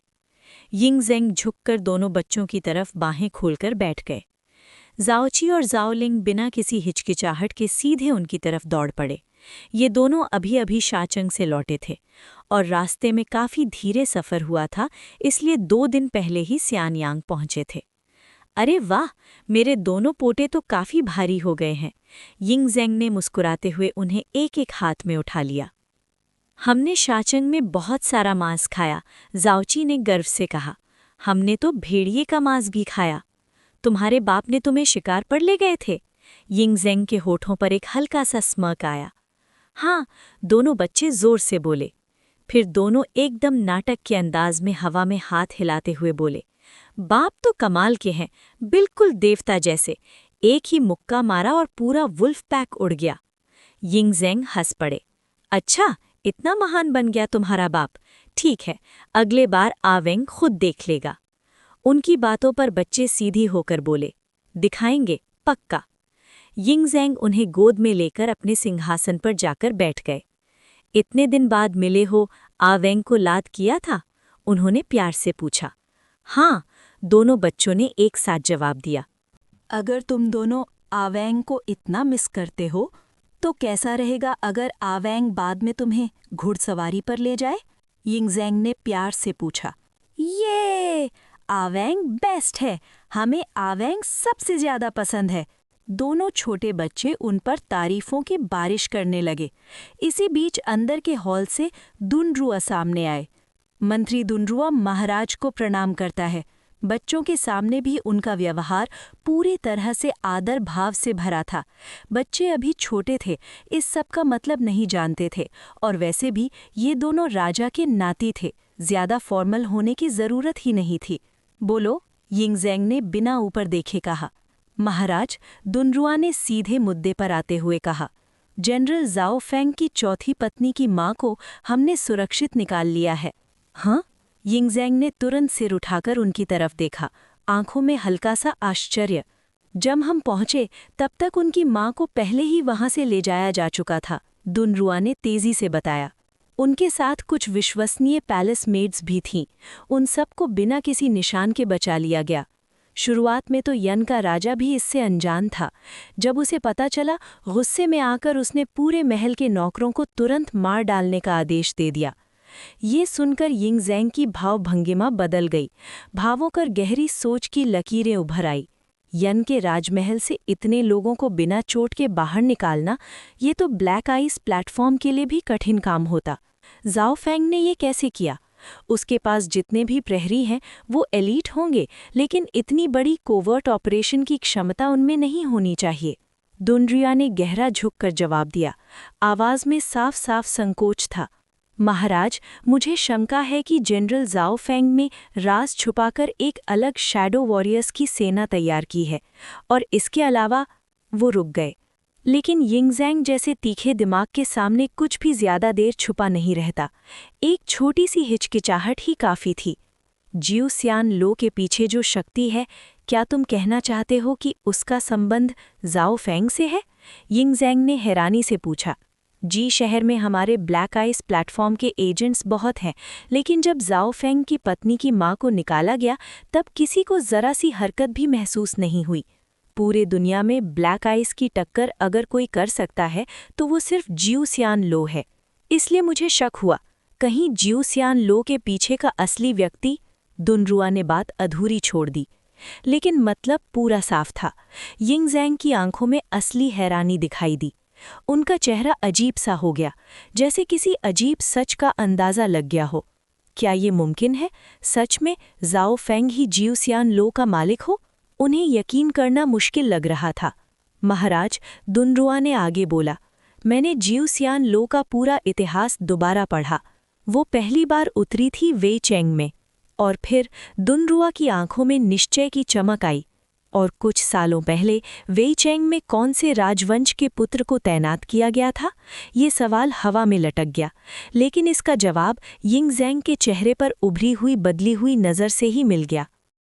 यिंगज़ेंग झुककर दोनों बच्चों की तरफ बाहें खोलकर बैठ गए। जाओची और जाओलिंग बिना किसी हिचकिचाहट के सीधे उनकी तरफ दौड़ पड़े। ये दोनों अभी अभी शाचंग से लौटे थे और रास्ते में काफी धीरे सफर हुआ था, इसलिए 2 दिन पहले ही सियानयांग पहुंचे थे। अरे वाह, मेरे दोनों पोते तो काफी भारी हो गए हैं। यिंगज़ेंग ने मुस्कुराते हुए उन्हें एक एक हाथ में उठा लिया। हमने शाचंग में बहुत सारा मांस खाया, जाओची ने गर्व से कहा। हमने तो भेड़िए का मांस भी खाया। तुम्हारे बाप ने तुम्हें शिकार पर ले गए थे? यिंगज़ेंग के होठों पर एक हल्का सा स्मर्क आया। हाँ, दोनों बच्चे जोर से बोले। फिर दोनों एकदम नाटक के अंदाज में हवा में हाथ हिलाते हुए बोले, बाप तो कमाल के हैं, बिल्कुल देवता जैसे। एक ही मुक्का मारा और पूरा वुल्फ पैक उड़ गया। यिंगज़ेंग हंस पड़े। अच्छा, इतना महान बन गया तुम्हारा बाप। ठीक है, अगले बार आवैंग खुद देख लेगा। उनकी बातों पर बच्चे सीधी होकर बोले, दिखाएंगे, पक्का। यिंगज़ेंग उन्हें गोद में लेकर अपने सिंहासन पर जाकर बैठ गए। इतने दिन बाद मिले हो, आवैंग को याद किया था? उन्होंने प्यार से पूछा। हाँ, दोनों बच्चों ने एक साथ जवाब दिया। अगर तुम दोनों आवैंग को इतना मिस करते हो तो कैसा रहेगा अगर आवैंग बाद में तुम्हें घुड़सवारी पर ले जाए? यिंगज़ेंग ने प्यार से पूछा। ये आवैंग बेस्ट है, हमें आवैंग सबसे ज्यादा पसंद है। दोनों छोटे बच्चे उन पर तारीफों की बारिश करने लगे। इसी बीच अंदर के हॉल से दुनरुआ सामने आए। मंत्री दुनरुआ महाराज को प्रणाम करता है। बच्चों के सामने भी उनका व्यवहार पूरी तरह से आदर भाव से भरा था। बच्चे अभी छोटे थे, इस सब का मतलब नहीं जानते थे, और वैसे भी ये दोनों राजा के नाती थे, ज्यादा फॉर्मल होने की जरूरत ही नहीं थी। बोलो, यिंगज़ैंग ने बिना ऊपर देखे कहा। महाराज, दुनरुआ ने सीधे मुद्दे पर आते हुए कहा, जनरल ज़ाओ फेंग की चौथी पत्नी की माँ को हमने सुरक्षित निकाल लिया है। हाँ? यिंगज़ैंग ने तुरंत सिर उठाकर उनकी तरफ देखा, आंखों में हल्का सा आश्चर्य। जब हम पहुंचे तब तक उनकी माँ को पहले ही वहां से ले जाया जा चुका था, दुनरुआ ने तेजी से बताया। उनके साथ कुछ विश्वसनीय पैलेस मेड्स भी थीं। उन सबको बिना किसी निशान के बचा लिया गया। शुरुआत में तो यन का राजा भी इससे अनजान था। जब उसे पता चला, गुस्से में आकर उसने पूरे महल के नौकरों को तुरंत मार डालने का आदेश दे दिया। ये सुनकर यिंगज़ैंग की भावभंगिमा बदल गई। भावों कर गहरी सोच की लकीरें उभर आई। यन के राजमहल से इतने लोगों को बिना चोट के बाहर निकालना, ये तो ब्लैक आइस प्लेटफॉर्म के लिए भी कठिन काम होता। ज़ाओ फेंग ने ये कैसे किया? उसके पास जितने भी प्रहरी हैं वो एलीट होंगे, लेकिन इतनी बड़ी कोवर्ट ऑपरेशन की क्षमता उनमें नहीं होनी चाहिए। दुनरुआ ने गहरा झुककर जवाब दिया। आवाज़ में साफ साफ संकोच था। महाराज, मुझे शंका है कि जनरल ज़ाओ फेंग में राज छुपाकर एक अलग शैडो वॉरियर्स की सेना तैयार की है, और इसके अलावा। वो रुक गए। लेकिन यिंगज़ैंग जैसे तीखे दिमाग के सामने कुछ भी ज्यादा देर छुपा नहीं रहता। एक छोटी सी हिचकिचाहट ही काफी थी। जिउ सियान लो के पीछे जो शक्ति है, क्या तुम कहना चाहते हो कि उसका संबंध ज़ाओ फेंग से है? यिंगज़ैंग ने हैरानी से पूछा। जी, शहर में हमारे ब्लैक आइस प्लेटफॉर्म के एजेंट्स बहुत हैं, लेकिन जब ज़ाओ फेंग की पत्नी की मां को निकाला गया तब किसी को जरा सी हरकत भी महसूस नहीं हुई। पूरे दुनिया में ब्लैक आइस की टक्कर अगर कोई कर सकता है तो वो सिर्फ जिउ सियान लो है। इसलिए मुझे शक हुआ, कहीं जिउ सियान लो के पीछे का असली व्यक्ति। दुनरुआ ने बात अधूरी छोड़ दी, लेकिन मतलब पूरा साफ था। यिंगज़ैंग की आंखों में असली हैरानी दिखाई दी। उनका चेहरा अजीब सा हो गया, जैसे किसी अजीब सच का अंदाजा लग गया हो। क्या ये मुमकिन है? सच में ज़ाओ फेंग ही जिउ सियान लो का मालिक हो? उन्हें यकीन करना मुश्किल लग रहा था। महाराज, दुनरुआ ने आगे बोला, मैंने जिउ सियान लो का पूरा इतिहास दोबारा पढ़ा। वो पहली बार उतरी थी वेई चेंग में, और फिर दुनरुआ की आंखों में निश्चय की चमक आई। और कुछ सालों पहले वेई चेंग में कौन से राजवंश के पुत्र को तैनात किया गया था? ये सवाल हवा में लटक गया, लेकिन इसका जवाब यिंगज़ैंग के चेहरे पर उभरी हुई बदली हुई नज़र से ही मिल गया।